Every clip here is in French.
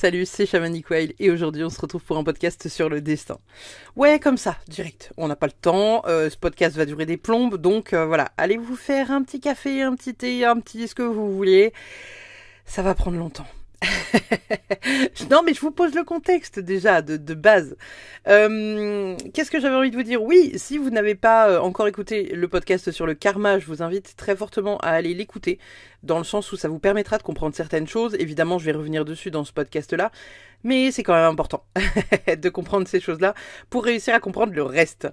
Salut, c'est Shamanic Whale et aujourd'hui on se retrouve pour un podcast sur le destin. Ouais, comme ça, direct. On n'a pas le temps, ce podcast va durer des plombes, donc voilà, allez vous faire un petit café, un petit thé, un petit ce que vous voulez. Ça va prendre longtemps. Non, mais je vous pose le contexte déjà de base. Qu'est-ce que j'avais envie de vous dire? Oui, si vous n'avez pas encore écouté le podcast sur le karma, je vous invite très fortement à aller l'écouter, dans le sens où ça vous permettra de comprendre certaines choses. Évidemment, je vais revenir dessus dans ce podcast-là, mais c'est quand même important de comprendre ces choses-là pour réussir à comprendre le reste.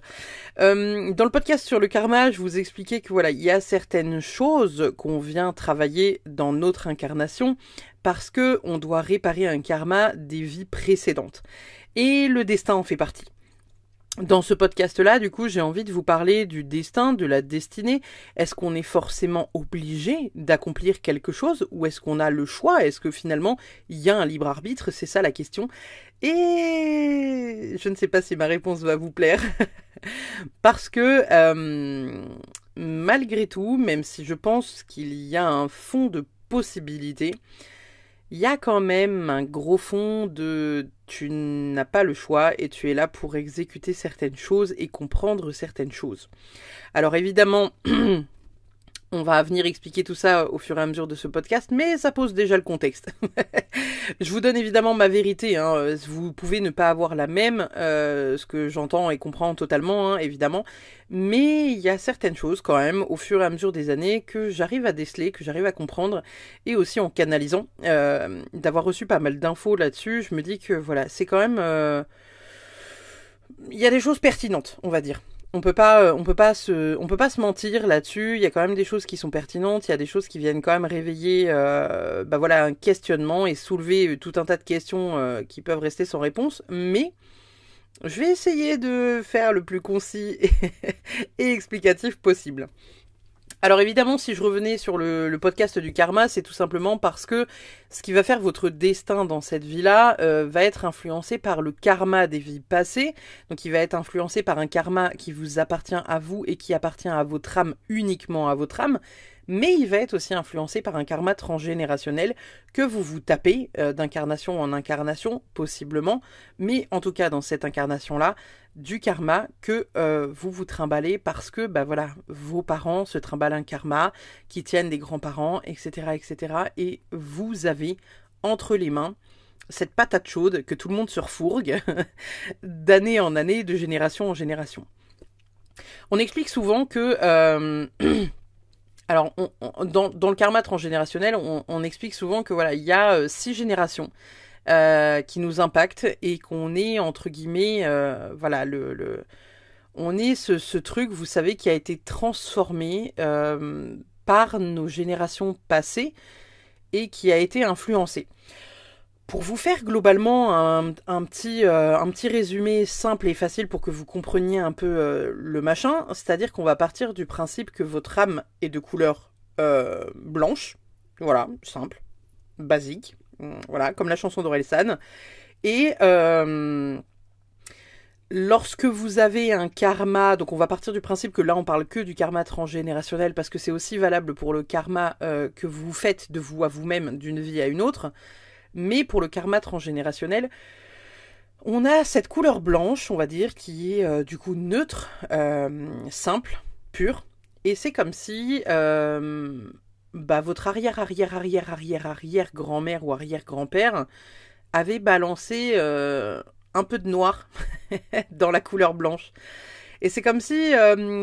Dans le podcast sur le karma, je vous expliquais que voilà, il y a certaines choses qu'on vient travailler dans notre incarnation parce que on doit réparer un karma des vies précédentes. Et le destin en fait partie. Dans ce podcast-là, du coup, j'ai envie de vous parler du destin, de la destinée. Est-ce qu'on est forcément obligé d'accomplir quelque chose ou est-ce qu'on a le choix? Est-ce que finalement, il y a un libre arbitre? C'est ça la question. Et je ne sais pas si ma réponse va vous plaire. Parce que, malgré tout, même si je pense qu'il y a un fond de possibilités, il y a quand même un gros fond de tu n'as pas le choix et tu es là pour exécuter certaines choses et comprendre certaines choses. Alors évidemment, on va venir expliquer tout ça au fur et à mesure de ce podcast, mais ça pose déjà le contexte. Je vous donne évidemment ma vérité, hein. Vous pouvez ne pas avoir la même, ce que j'entends et comprends totalement, hein, évidemment, mais il y a certaines choses quand même, au fur et à mesure des années, que j'arrive à déceler, que j'arrive à comprendre, et aussi en canalisant, d'avoir reçu pas mal d'infos là-dessus, je me dis que voilà, c'est quand même... il y a des choses pertinentes, on va dire. On peut pas se mentir là-dessus. Il y a quand même des choses qui sont pertinentes. Il y a des choses qui viennent quand même réveiller, voilà, un questionnement et soulever tout un tas de questions qui peuvent rester sans réponse. Mais je vais essayer de faire le plus concis et explicatif possible. Alors évidemment, si je revenais sur le podcast du karma, c'est tout simplement parce que ce qui va faire votre destin dans cette vie-là va être influencé par le karma des vies passées. Donc il va être influencé par un karma qui vous appartient à vous et qui appartient à votre âme, uniquement à votre âme. Mais il va être aussi influencé par un karma transgénérationnel que vous vous tapez d'incarnation en incarnation, possiblement. Mais en tout cas, dans cette incarnation-là, du karma que vous vous trimballez parce que bah voilà, vos parents se trimballent un karma qui tiennent des grands-parents, etc., etc. Et vous avez entre les mains cette patate chaude que tout le monde se refourgue d'année en année, de génération en génération. On explique souvent que... alors, dans le karma transgénérationnel, on explique souvent que voilà, il y a 6 générations qui nous impactent et qu'on est entre guillemets, voilà, on est ce truc, vous savez, qui a été transformé par nos générations passées et qui a été influencé. Pour vous faire globalement un petit résumé simple et facile pour que vous compreniez un peu le machin, c'est-à-dire qu'on va partir du principe que votre âme est de couleur blanche, voilà, simple, basique, voilà, comme la chanson d'Orelsan, et lorsque vous avez un karma, donc on va partir du principe que là on parle que du karma transgénérationnel parce que c'est aussi valable pour le karma que vous faites de vous à vous-même d'une vie à une autre. Mais pour le karma transgénérationnel, on a cette couleur blanche, on va dire, qui est du coup neutre, simple, pure. Et c'est comme si votre arrière grand-mère ou arrière-grand-père avait balancé un peu de noir dans la couleur blanche. Et c'est comme si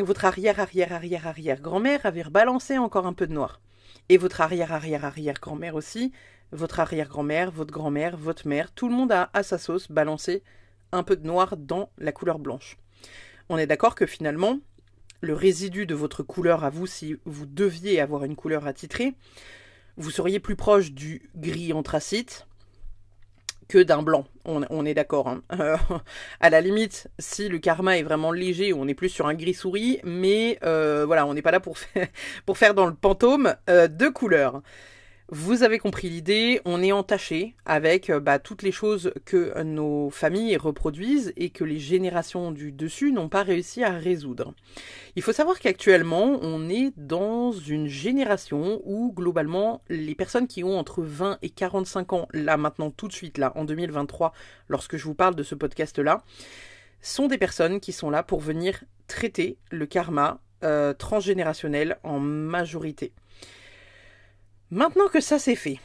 votre arrière-grand-mère avait rebalancé encore un peu de noir. Et votre arrière-grand-mère aussi, votre arrière-grand-mère, votre grand-mère, votre mère, tout le monde a à sa sauce balancé un peu de noir dans la couleur blanche. On est d'accord que finalement, le résidu de votre couleur à vous, si vous deviez avoir une couleur attitrée, vous seriez plus proche du gris anthracite que d'un blanc. On est d'accord. Hein. À la limite, si le karma est vraiment léger, on est plus sur un gris souris, mais voilà, on n'est pas là pour faire dans le pantôme de couleurs. Vous avez compris l'idée, on est entaché avec toutes les choses que nos familles reproduisent et que les générations du dessus n'ont pas réussi à résoudre. Il faut savoir qu'actuellement, on est dans une génération où globalement, les personnes qui ont entre 20 et 45 ans, là maintenant tout de suite, là en 2023, lorsque je vous parle de ce podcast-là, sont des personnes qui sont là pour venir traiter le karma transgénérationnel en majorité. Maintenant que ça c'est fait,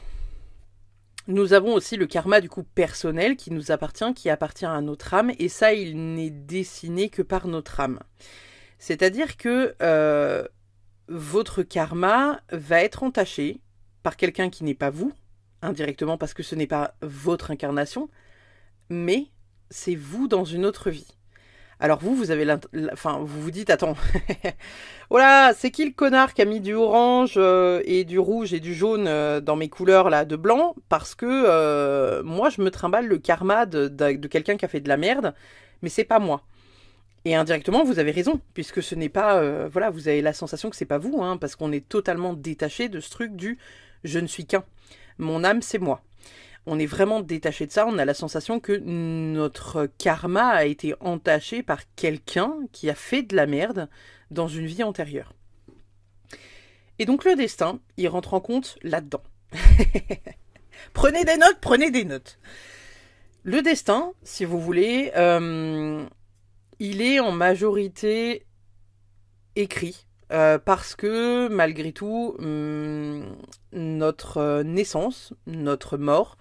nous avons aussi le karma du coup personnel qui nous appartient, qui appartient à notre âme, et ça il n'est dessiné que par notre âme. C'est-à-dire que votre karma va être entaché par quelqu'un qui n'est pas vous, indirectement parce que ce n'est pas votre incarnation, mais c'est vous dans une autre vie. Alors vous avez vous vous dites, attends, oh là, c'est qui le connard qui a mis du orange et du rouge et du jaune dans mes couleurs là de blanc? Parce que moi je me trimballe le karma de quelqu'un qui a fait de la merde, mais c'est pas moi. Et indirectement, vous avez raison, puisque ce n'est pas, vous avez la sensation que c'est pas vous, hein, parce qu'on est totalement détaché de ce truc du je ne suis qu'un. Mon âme, c'est moi. On est vraiment détaché de ça, on a la sensation que notre karma a été entaché par quelqu'un qui a fait de la merde dans une vie antérieure. Et donc le destin, il rentre en compte là-dedans. Prenez des notes. Le destin, si vous voulez, il est en majorité écrit. Parce que malgré tout, notre naissance, notre mort,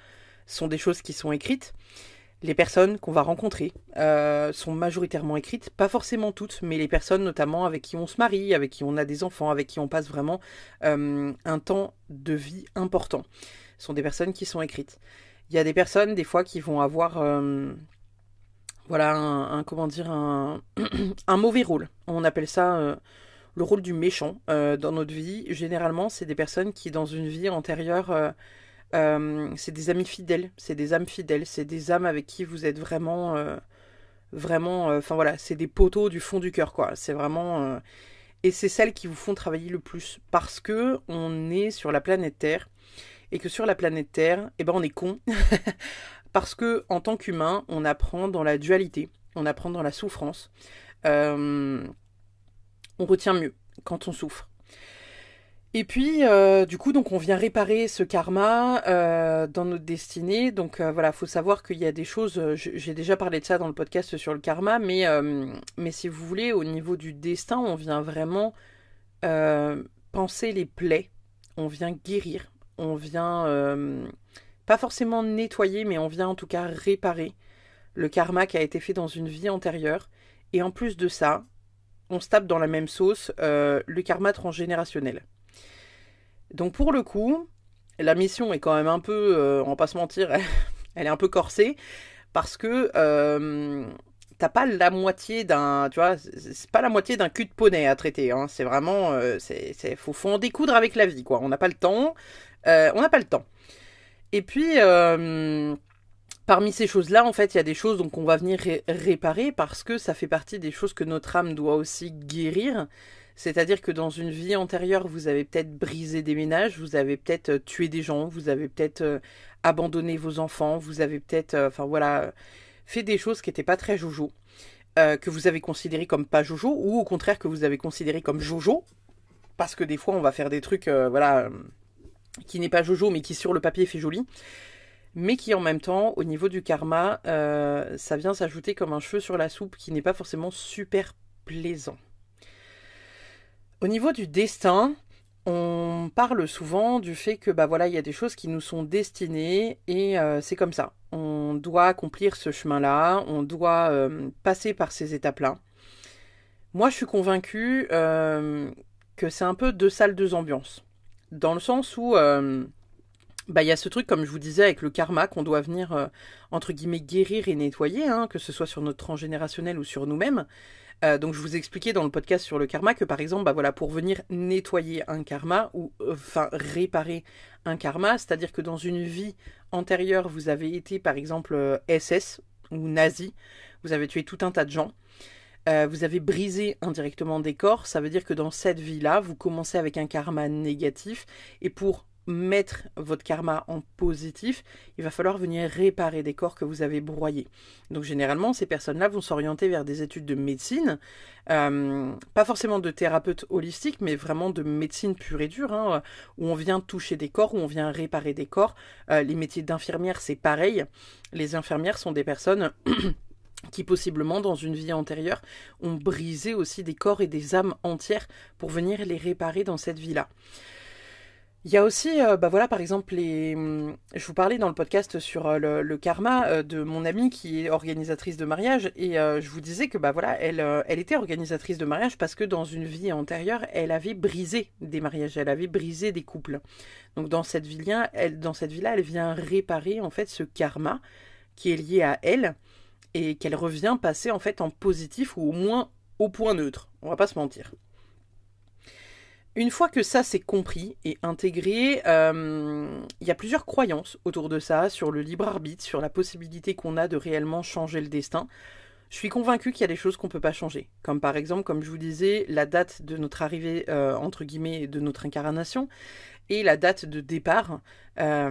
sont des choses qui sont écrites. Les personnes qu'on va rencontrer sont majoritairement écrites, pas forcément toutes, mais les personnes notamment avec qui on se marie, avec qui on a des enfants, avec qui on passe vraiment un temps de vie important, sont des personnes qui sont écrites. Il y a des personnes des fois qui vont avoir un mauvais rôle. On appelle ça le rôle du méchant dans notre vie. Généralement, c'est des personnes qui, dans une vie antérieure, c'est des amis fidèles, c'est des âmes fidèles, c'est des âmes avec qui vous êtes vraiment, c'est des poteaux du fond du cœur, quoi. C'est vraiment, et c'est celles qui vous font travailler le plus, parce que on est sur la planète Terre, et que sur la planète Terre, on est con, parce que en tant qu'humain, on apprend dans la dualité, on apprend dans la souffrance. On retient mieux quand on souffre. Et puis, du coup, donc on vient réparer ce karma dans notre destinée. Donc faut savoir qu'il y a des choses, j'ai déjà parlé de ça dans le podcast sur le karma, mais si vous voulez, au niveau du destin, on vient vraiment panser les plaies, on vient guérir, on vient pas forcément nettoyer, mais on vient en tout cas réparer le karma qui a été fait dans une vie antérieure. Et en plus de ça, on se tape dans la même sauce le karma transgénérationnel. Donc pour le coup, la mission est quand même un peu, on va pas se mentir, elle est un peu corsée, parce que t'as pas la moitié d'un, tu vois, c'est pas la moitié d'un cul de poney à traiter, hein. C'est vraiment, faut en découdre avec la vie, quoi. On n'a pas le temps, Et puis, parmi ces choses-là, en fait, il y a des choses donc on va venir réparer parce que ça fait partie des choses que notre âme doit aussi guérir. C'est-à-dire que dans une vie antérieure, vous avez peut-être brisé des ménages, vous avez peut-être tué des gens, vous avez peut-être abandonné vos enfants, vous avez peut-être, fait des choses qui n'étaient pas très jojo, que vous avez considéré comme pas jojo, ou au contraire que vous avez considéré comme jojo, parce que des fois on va faire des trucs, qui n'est pas jojo, mais qui sur le papier fait joli. Mais qui en même temps, au niveau du karma, ça vient s'ajouter comme un cheveu sur la soupe qui n'est pas forcément super plaisant. Au niveau du destin, on parle souvent du fait que il y a des choses qui nous sont destinées et c'est comme ça. On doit accomplir ce chemin-là, on doit passer par ces étapes-là. Moi, je suis convaincue que c'est un peu deux salles, deux ambiances. Dans le sens où il y a ce truc, comme je vous disais, avec le karma qu'on doit venir, entre guillemets, guérir et nettoyer, hein, que ce soit sur notre transgénérationnel ou sur nous-mêmes. Donc je vous expliquais dans le podcast sur le karma que par exemple, pour venir nettoyer un karma ou réparer un karma, c'est-à-dire que dans une vie antérieure, vous avez été par exemple SS ou nazi, vous avez tué tout un tas de gens, vous avez brisé indirectement des corps, ça veut dire que dans cette vie-là, vous commencez avec un karma négatif et pour mettre votre karma en positif, il va falloir venir réparer des corps que vous avez broyés. Donc généralement, ces personnes-là vont s'orienter vers des études de médecine, pas forcément de thérapeute holistique, mais vraiment de médecine pure et dure, hein, où on vient toucher des corps, où on vient réparer des corps. Les métiers d'infirmière, c'est pareil. Les infirmières sont des personnes qui possiblement dans une vie antérieure ont brisé aussi des corps et des âmes entières pour venir les réparer dans cette vie-là. Il y a aussi, voilà, par exemple, je vous parlais dans le podcast sur le karma de mon amie qui est organisatrice de mariage, et je vous disais que voilà, elle était organisatrice de mariage parce que dans une vie antérieure, elle avait brisé des mariages, elle avait brisé des couples. Donc dans cette vie-là, elle vient réparer en fait ce karma qui est lié à elle et qu'elle revient passer en fait en positif ou au moins au point neutre. On va pas se mentir. Une fois que ça c'est compris et intégré, il y a plusieurs croyances autour de ça, sur le libre arbitre, sur la possibilité qu'on a de réellement changer le destin. Je suis convaincue qu'il y a des choses qu'on ne peut pas changer. Comme par exemple, comme je vous disais, la date de notre arrivée, entre guillemets, de notre incarnation, et la date de départ, pas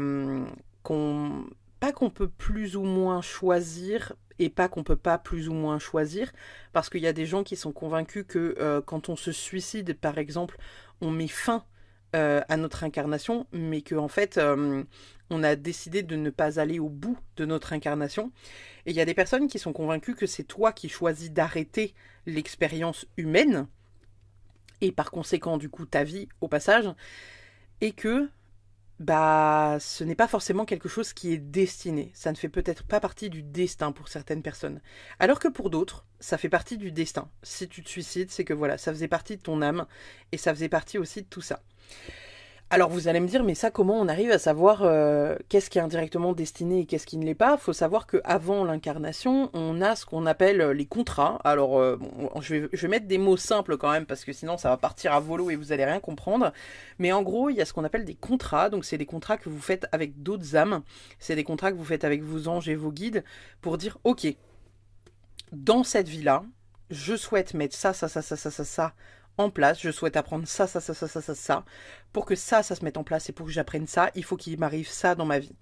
qu'on peut plus ou moins choisir, et pas qu'on peut pas plus ou moins choisir, parce qu'il y a des gens qui sont convaincus que quand on se suicide, par exemple, on met fin à notre incarnation, mais qu'en fait, on a décidé de ne pas aller au bout de notre incarnation. Et il y a des personnes qui sont convaincues que c'est toi qui choisis d'arrêter l'expérience humaine, et par conséquent, du coup, ta vie au passage, et que ce n'est pas forcément quelque chose qui est destiné. Ça ne fait peut-être pas partie du destin pour certaines personnes. Alors que pour d'autres, ça fait partie du destin. Si tu te suicides, c'est que voilà, ça faisait partie de ton âme et ça faisait partie aussi de tout ça. Alors vous allez me dire, mais ça, comment on arrive à savoir qu'est-ce qui est indirectement destiné et qu'est-ce qui ne l'est pas? Il faut savoir qu'avant l'incarnation, on a ce qu'on appelle les contrats. Alors, je vais mettre des mots simples quand même, parce que sinon ça va partir à volo et vous allez rien comprendre. Mais en gros, il y a ce qu'on appelle des contrats. Donc c'est des contrats que vous faites avec d'autres âmes. C'est des contrats que vous faites avec vos anges et vos guides pour dire, ok, dans cette vie-là, je souhaite mettre ça en place, je souhaite apprendre ça, pour que ça se mette en place et pour que j'apprenne ça, il faut qu'il m'arrive ça dans ma vie.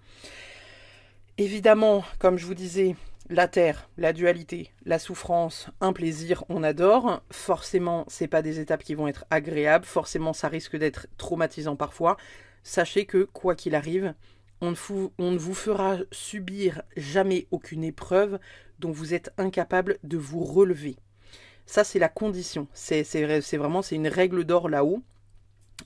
Évidemment, comme je vous disais, la terre, la dualité, la souffrance, un plaisir, on adore. Forcément, c'est pas des étapes qui vont être agréables, forcément ça risque d'être traumatisant parfois. Sachez que, quoi qu'il arrive, on ne vous fera subir jamais aucune épreuve dont vous êtes incapable de vous relever. Ça, c'est la condition. C'est vraiment une règle d'or là-haut.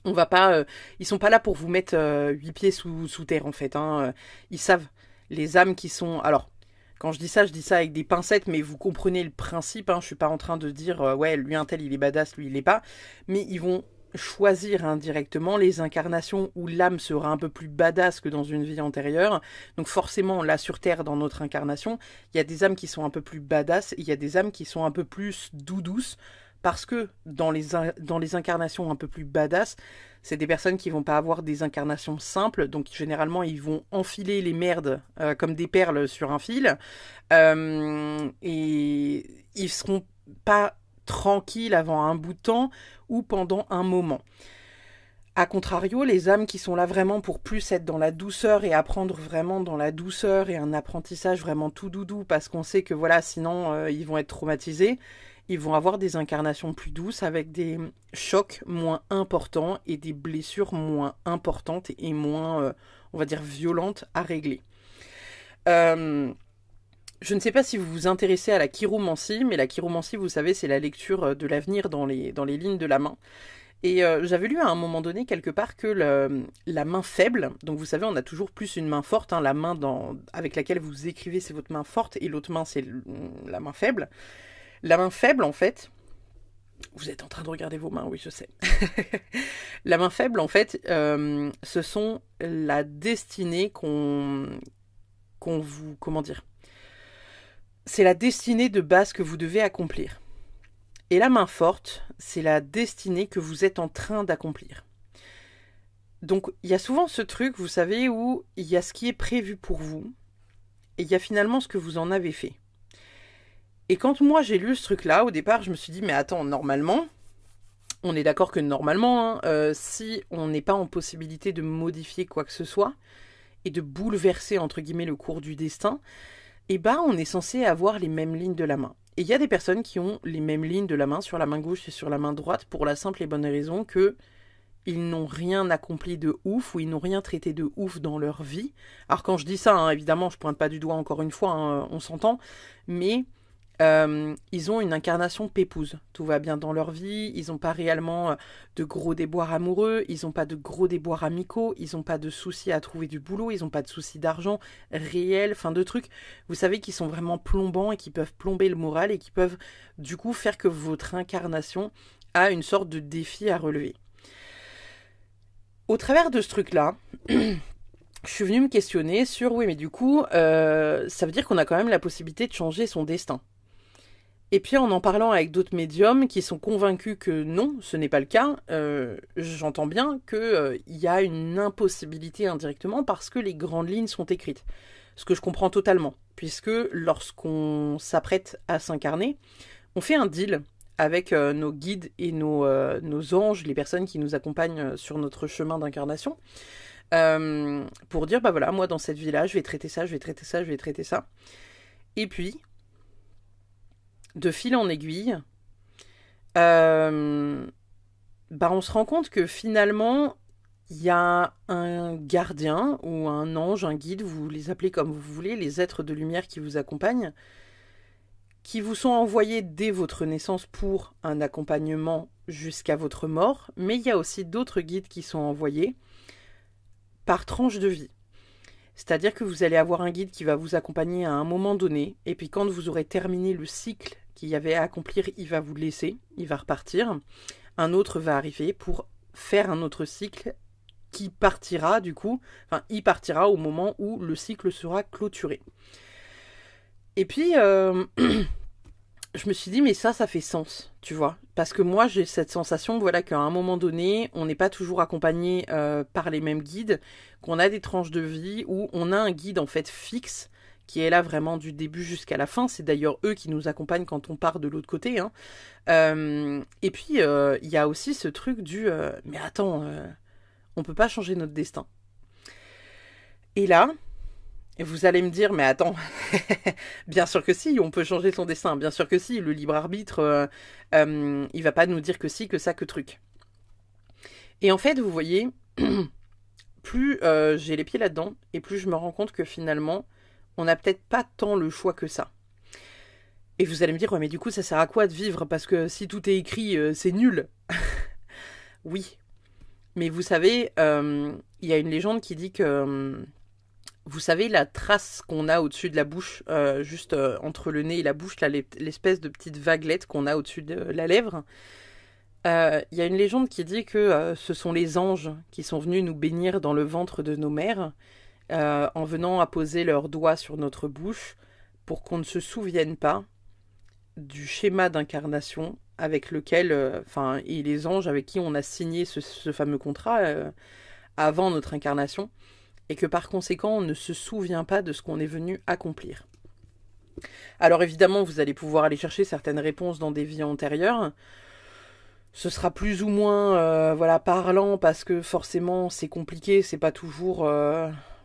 On va pas, ils sont pas là pour vous mettre 8 pieds sous terre en fait. Hein. Ils savent, les âmes qui sont. Alors, quand je dis ça avec des pincettes, mais vous comprenez le principe. Hein. Je suis pas en train de dire ouais, lui un tel il est badass, lui il est pas. Mais ils vont choisir indirectement les incarnations où l'âme sera un peu plus badass que dans une vie antérieure. Donc forcément, là sur Terre, dans notre incarnation, il y a des âmes qui sont un peu plus badass, et il y a des âmes qui sont un peu plus doudouces, parce que dans les incarnations un peu plus badass, c'est des personnes qui vont pas avoir des incarnations simples, donc généralement ils vont enfiler les merdes comme des perles sur un fil, et ils seront pas tranquilles avant un bout de temps ou pendant un moment. A contrario, les âmes qui sont là vraiment pour plus être dans la douceur et apprendre vraiment dans la douceur et un apprentissage vraiment tout doudou, parce qu'on sait que voilà, sinon ils vont être traumatisés, ils vont avoir des incarnations plus douces avec des chocs moins importants et des blessures moins importantes et moins, on va dire, violentes à régler. Je ne sais pas si vous vous intéressez à la chiromancie, mais la chiromancie, vous savez, c'est la lecture de l'avenir dans les lignes de la main. Et j'avais lu à un moment donné quelque part que la main faible, donc vous savez, on a toujours plus une main forte, hein, la main avec laquelle vous écrivez, c'est votre main forte, et l'autre main, c'est la main faible. La main faible, en fait, vous êtes en train de regarder vos mains, oui, je sais. La main faible, en fait, ce sont la destinée qu'on vous... Comment dire ? C'est la destinée de base que vous devez accomplir. Et la main forte, c'est la destinée que vous êtes en train d'accomplir. Donc, il y a souvent ce truc, vous savez, où il y a ce qui est prévu pour vous, et il y a finalement ce que vous en avez fait. Et quand moi j'ai lu ce truc-là, au départ, je me suis dit, mais attends, normalement, On est d'accord que normalement, hein, si on n'est pas en possibilité de modifier quoi que ce soit et de bouleverser entre guillemets le cours du destin, eh ben on est censé avoir les mêmes lignes de la main. Et il y a des personnes qui ont les mêmes lignes de la main sur la main gauche et sur la main droite pour la simple et bonne raison que ils n'ont rien accompli de ouf ou ils n'ont rien traité de ouf dans leur vie. Alors quand je dis ça, hein, évidemment, je pointe pas du doigt encore une fois, hein, on s'entend, mais ils ont une incarnation pépouse. Tout va bien dans leur vie, ils n'ont pas réellement de gros déboires amoureux, ils n'ont pas de gros déboires amicaux, ils n'ont pas de soucis à trouver du boulot, ils n'ont pas de soucis d'argent réel, enfin de trucs, vous savez, qui sont vraiment plombants et qui peuvent plomber le moral et qui peuvent du coup faire que votre incarnation a une sorte de défi à relever. Au travers de ce truc-là, je suis venue me questionner sur, oui mais du coup, ça veut dire qu'on a quand même la possibilité de changer son destin. Et puis en parlant avec d'autres médiums qui sont convaincus que non, ce n'est pas le cas, j'entends bien qu'il y a une impossibilité indirectement parce que les grandes lignes sont écrites. Ce que je comprends totalement, puisque lorsqu'on s'apprête à s'incarner, on fait un deal avec nos guides et nos anges, les personnes qui nous accompagnent sur notre chemin d'incarnation, pour dire, bah voilà, moi dans cette vie-là, je vais traiter ça, je vais traiter ça, je vais traiter ça. Et puis, de fil en aiguille, bah on se rend compte que finalement, il y a un gardien ou un ange, un guide, vous les appelez comme vous voulez, les êtres de lumière qui vous accompagnent, qui vous sont envoyés dès votre naissance pour un accompagnement jusqu'à votre mort, mais il y a aussi d'autres guides qui sont envoyés par tranche de vie. C'est-à-dire que vous allez avoir un guide qui va vous accompagner à un moment donné, et puis quand vous aurez terminé le cycle qu'il y avait à accomplir, il va vous laisser, il va repartir. Un autre va arriver pour faire un autre cycle qui partira du coup, enfin il partira au moment où le cycle sera clôturé. Et puis, je me suis dit, mais ça fait sens, tu vois. Parce que moi, j'ai cette sensation, voilà, qu'à un moment donné, on n'est pas toujours accompagné par les mêmes guides, qu'on a des tranches de vie où on a un guide, en fait, fixe, qui est là vraiment du début jusqu'à la fin. C'est d'ailleurs eux qui nous accompagnent quand on part de l'autre côté, hein. Et puis, il y a aussi ce truc du, mais attends, on peut pas changer notre destin. Et là, vous allez me dire, mais attends, bien sûr que si, on peut changer son destin, bien sûr que si, le libre arbitre, il va pas nous dire que si, que ça, que truc. Et en fait, vous voyez, plus j'ai les pieds là-dedans, et plus je me rends compte que finalement, on n'a peut-être pas tant le choix que ça. Et vous allez me dire, ouais, mais du coup, ça sert à quoi de vivre? Parce que si tout est écrit, c'est nul. Oui, mais vous savez, il y a une légende qui dit que... vous savez, la trace qu'on a au-dessus de la bouche, juste entre le nez et la bouche, là, l'espèce de petite vaguelette qu'on a au-dessus de la lèvre, il y a une légende qui dit que ce sont les anges qui sont venus nous bénir dans le ventre de nos mères, en venant apposer leurs doigts sur notre bouche, pour qu'on ne se souvienne pas du schéma d'incarnation avec lequel, et les anges avec qui on a signé ce fameux contrat avant notre incarnation, et que par conséquent, on ne se souvient pas de ce qu'on est venu accomplir. Alors évidemment, vous allez pouvoir aller chercher certaines réponses dans des vies antérieures. Ce sera plus ou moins parlant, parce que forcément, c'est compliqué, c'est pas toujours...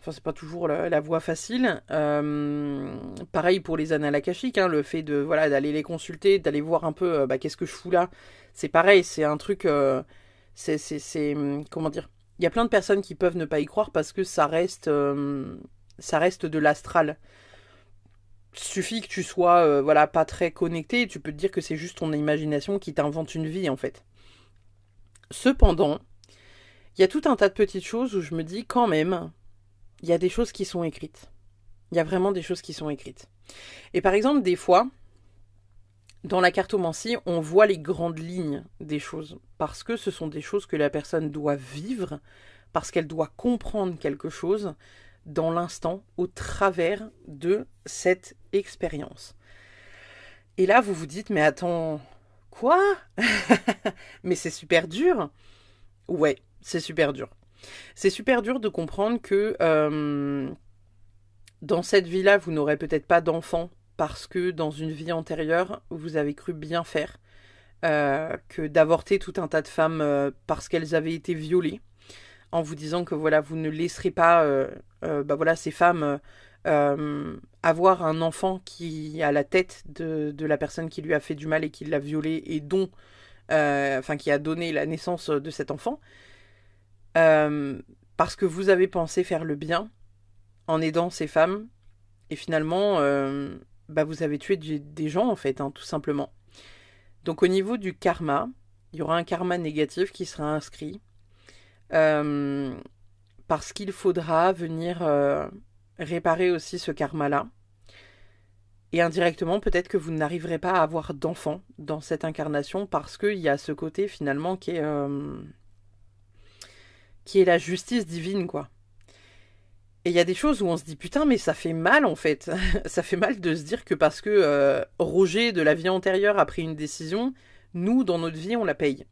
c'est pas toujours la voie facile. Pareil pour les annales akashiques, hein, le fait de d'aller les consulter, d'aller voir un peu qu'est-ce que je fous là. C'est pareil, c'est un truc... comment dire, il y a plein de personnes qui peuvent ne pas y croire parce que ça reste de l'astral. Suffit que tu sois pas très connecté et tu peux te dire que c'est juste ton imagination qui t'invente une vie en fait. Cependant, il y a tout un tas de petites choses où je me dis quand même, il y a des choses qui sont écrites. Il y a vraiment des choses qui sont écrites. Et par exemple, des fois, dans la cartomancie, on voit les grandes lignes des choses, parce que ce sont des choses que la personne doit vivre, parce qu'elle doit comprendre quelque chose dans l'instant, au travers de cette expérience. Et là, vous vous dites, mais attends, quoi? Mais c'est super dur. Ouais, c'est super dur. C'est super dur de comprendre que dans cette vie-là, vous n'aurez peut-être pas d'enfant, parce que dans une vie antérieure, vous avez cru bien faire. que d'avorter tout un tas de femmes parce qu'elles avaient été violées, en vous disant que voilà, vous ne laisserez pas voilà, ces femmes avoir un enfant qui a la tête de la personne qui lui a fait du mal et qui l'a violée et dont, enfin, qui a donné la naissance de cet enfant, parce que vous avez pensé faire le bien en aidant ces femmes et finalement, vous avez tué des gens en fait, hein, tout simplement. Donc au niveau du karma, il y aura un karma négatif qui sera inscrit parce qu'il faudra venir réparer aussi ce karma-là. Et indirectement, peut-être que vous n'arriverez pas à avoir d'enfants dans cette incarnation parce qu'il y a ce côté finalement qui est la justice divine, quoi. Et il y a des choses où on se dit putain, mais ça fait mal en fait. Ça fait mal de se dire que parce que Roger de la vie antérieure a pris une décision, nous dans notre vie on la paye.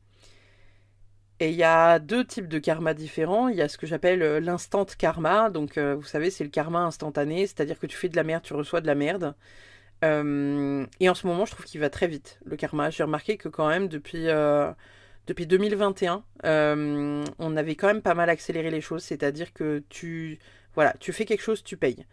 Et il y a deux types de karma différents. Il y a ce que j'appelle l'instant karma. Donc vous savez, c'est le karma instantané, c'est-à-dire que tu fais de la merde, tu reçois de la merde. Et en ce moment, je trouve qu'il va très vite, le karma. J'ai remarqué que quand même, depuis 2021, on avait quand même pas mal accéléré les choses. C'est-à-dire que tu fais quelque chose, tu payes.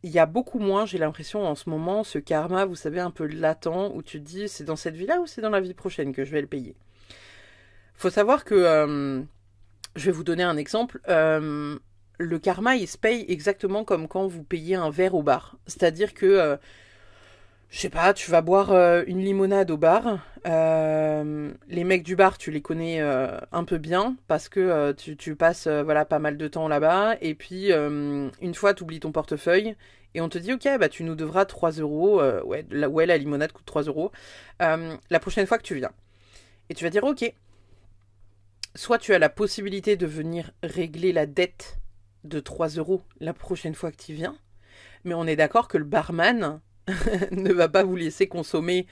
Il y a beaucoup moins, j'ai l'impression, en ce moment, ce karma, vous savez, un peu latent, où tu te dis, c'est dans cette vie-là ou c'est dans la vie prochaine que je vais le payer. Faut savoir que, je vais vous donner un exemple, le karma, il se paye exactement comme quand vous payez un verre au bar. C'est-à-dire que, je sais pas, tu vas boire une limonade au bar. Les mecs du bar, tu les connais un peu bien parce que tu passes voilà, pas mal de temps là-bas. Et puis, une fois, tu oublies ton portefeuille et on te dit, ok, bah, tu nous devras 3 euros. Ouais, la limonade coûte 3 euros. La prochaine fois que tu viens. Et tu vas dire, ok, soit tu as la possibilité de venir régler la dette de 3 euros la prochaine fois que tu viens. Mais on est d'accord que le barman ne va pas vous laisser consommer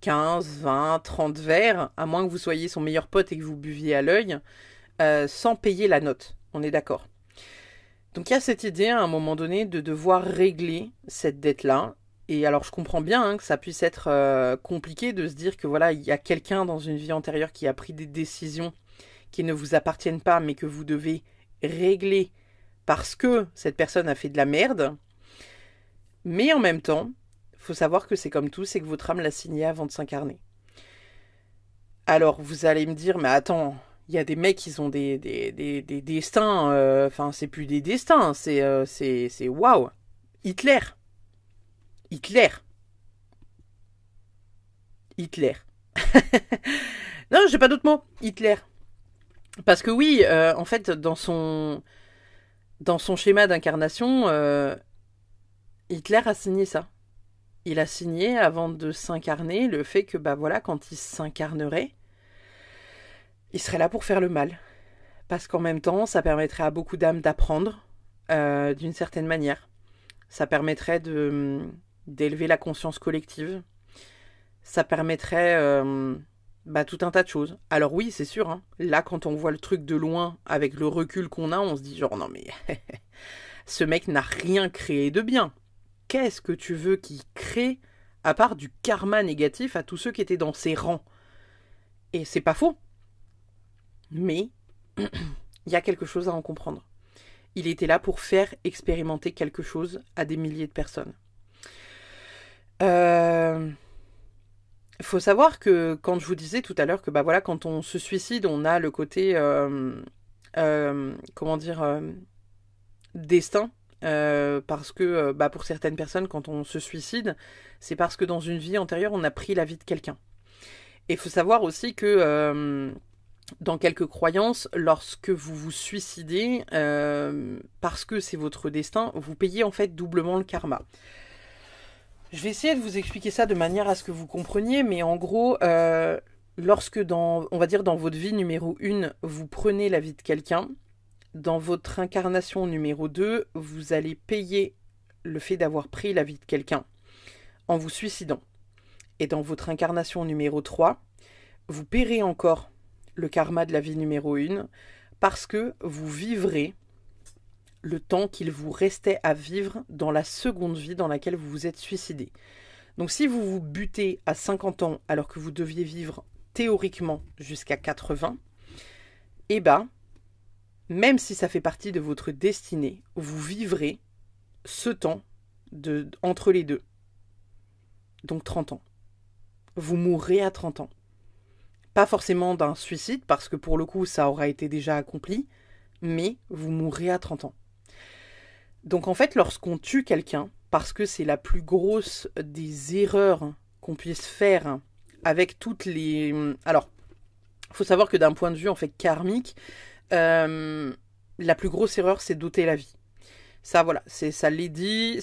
15, 20, 30 verres, à moins que vous soyez son meilleur pote et que vous buviez à l'œil, sans payer la note. On est d'accord. Donc il y a cette idée à un moment donné de devoir régler cette dette-là. Et alors je comprends bien hein, que ça puisse être compliqué de se dire que voilà, il y a quelqu'un dans une vie antérieure qui a pris des décisions qui ne vous appartiennent pas, mais que vous devez régler parce que cette personne a fait de la merde. Mais en même temps, faut savoir que c'est comme tout, c'est que votre âme l'a signé avant de s'incarner. Alors, vous allez me dire, mais attends, il y a des mecs qui ont des destins, enfin, c'est plus des destins, c'est waouh. Hitler. Non, j'ai pas d'autre mot. Hitler. Parce que oui, en fait, dans son schéma d'incarnation, Hitler a signé ça. Il a signé, avant de s'incarner, le fait que, bah voilà, quand il s'incarnerait, il serait là pour faire le mal. Parce qu'en même temps, ça permettrait à beaucoup d'âmes d'apprendre, d'une certaine manière. Ça permettrait d'élever la conscience collective. Ça permettrait tout un tas de choses. Alors oui, c'est sûr, hein, là, quand on voit le truc de loin, avec le recul qu'on a, on se dit genre, non mais, ce mec n'a rien créé de bien. Qu'est-ce que tu veux qu'il crée à part du karma négatif à tous ceux qui étaient dans ses rangs? Et c'est pas faux. Mais il y a quelque chose à en comprendre. Il était là pour faire expérimenter quelque chose à des milliers de personnes. Faut savoir que quand je vous disais tout à l'heure que bah voilà, quand on se suicide, on a le côté destin. Parce que pour certaines personnes, quand on se suicide, c'est parce que dans une vie antérieure, on a pris la vie de quelqu'un. Et il faut savoir aussi que dans quelques croyances, lorsque vous vous suicidez, parce que c'est votre destin, vous payez en fait doublement le karma. Je vais essayer de vous expliquer ça de manière à ce que vous compreniez, mais en gros, lorsque on va dire dans votre vie numéro 1, vous prenez la vie de quelqu'un, dans votre incarnation numéro 2, vous allez payer le fait d'avoir pris la vie de quelqu'un en vous suicidant. Et dans votre incarnation numéro 3, vous paierez encore le karma de la vie numéro 1 parce que vous vivrez le temps qu'il vous restait à vivre dans la seconde vie dans laquelle vous vous êtes suicidé. Donc si vous vous butez à 50 ans alors que vous deviez vivre théoriquement jusqu'à 80, eh ben, même si ça fait partie de votre destinée, vous vivrez ce temps entre les deux. Donc 30 ans. Vous mourrez à 30 ans. Pas forcément d'un suicide, parce que pour le coup, ça aura été déjà accompli, mais vous mourrez à 30 ans. Donc en fait, lorsqu'on tue quelqu'un, parce que c'est la plus grosse des erreurs qu'on puisse faire avec toutes les... Alors, il faut savoir que d'un point de vue en fait karmique, la plus grosse erreur, c'est d'ôter la vie. Ça, voilà, ça l'est dit.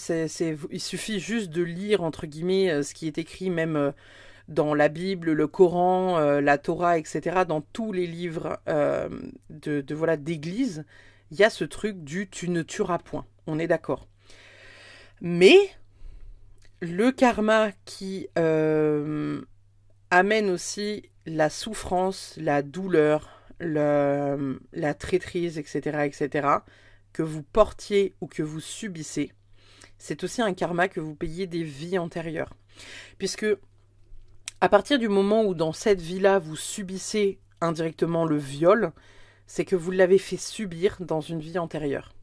Il suffit juste de lire, entre guillemets, ce qui est écrit même dans la Bible, le Coran, la Torah, etc. Dans tous les livres voilà, d'église, il y a ce truc du « tu ne tueras point ». On est d'accord. Mais le karma qui amène aussi la souffrance, la douleur, la traîtrise, etc., que vous portiez ou que vous subissez, c'est aussi un karma que vous payez des vies antérieures. Puisque à partir du moment où dans cette vie-là, vous subissez indirectement le viol, c'est que vous l'avez fait subir dans une vie antérieure.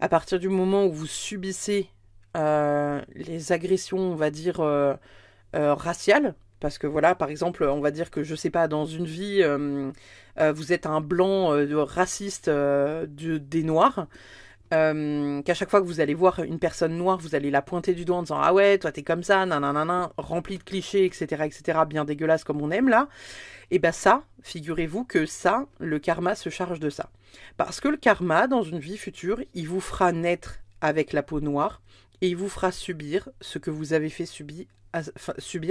À partir du moment où vous subissez les agressions, on va dire, raciales, parce que voilà, par exemple, on va dire que, je sais pas, dans une vie, vous êtes un blanc raciste des Noirs, qu'à chaque fois que vous allez voir une personne noire, vous allez la pointer du doigt en disant « Ah ouais, toi t'es comme ça, nanana, rempli de clichés, etc., bien dégueulasse comme on aime là », et ben ça, figurez-vous que ça, le karma se charge de ça. Parce que le karma, dans une vie future, il vous fera naître avec la peau noire, et il vous fera subir ce que vous avez fait subir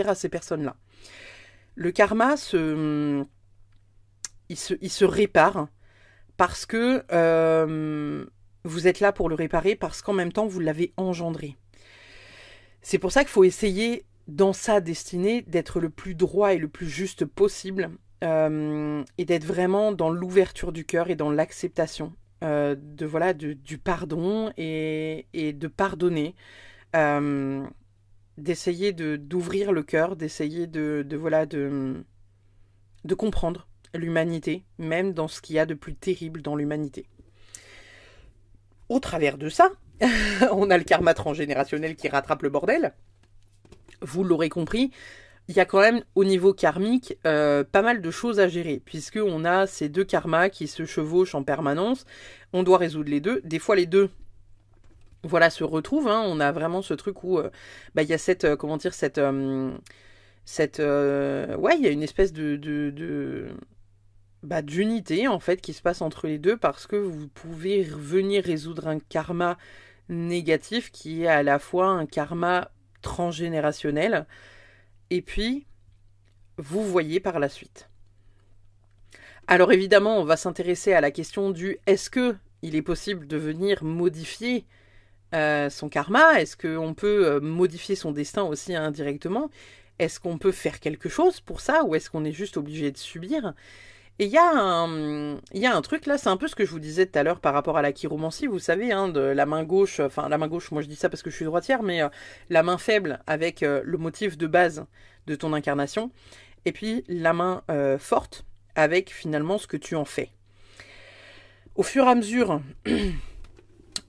à ces personnes-là. Le karma, il se répare parce que vous êtes là pour le réparer, parce qu'en même temps, vous l'avez engendré. C'est pour ça qu'il faut essayer, dans sa destinée, d'être le plus droit et le plus juste possible, et d'être vraiment dans l'ouverture du cœur et dans l'acceptation du pardon et de pardonner, d'essayer d'ouvrir le cœur, d'essayer de comprendre l'humanité, même dans ce qu'il y a de plus terrible dans l'humanité. Au travers de ça, on a le karma transgénérationnel qui rattrape le bordel. Vous l'aurez compris, il y a quand même au niveau karmique pas mal de choses à gérer, puisqu'on a ces deux karmas qui se chevauchent en permanence. On doit résoudre les deux. Des fois, les deux se retrouvent. Hein. On a vraiment ce truc où il y a cette... il y a une espèce d'unité en fait qui se passe entre les deux, parce que vous pouvez venir résoudre un karma négatif qui est à la fois un karma transgénérationnel, et puis vous voyez par la suite. Alors évidemment, on va s'intéresser à la question du est-ce que il est possible de venir modifier son karma? Est-ce qu'on peut modifier son destin aussi indirectement? Est-ce qu'on peut faire quelque chose pour ça, ou est-ce qu'on est juste obligé de subir? Et il y a un truc là, c'est un peu ce que je vous disais tout à l'heure par rapport à la chiromancie, vous savez, hein, de la main gauche, enfin la main gauche, moi je dis ça parce que je suis droitière, mais la main faible avec le motif de base de ton incarnation, et puis la main forte avec finalement ce que tu en fais. Au fur et à mesure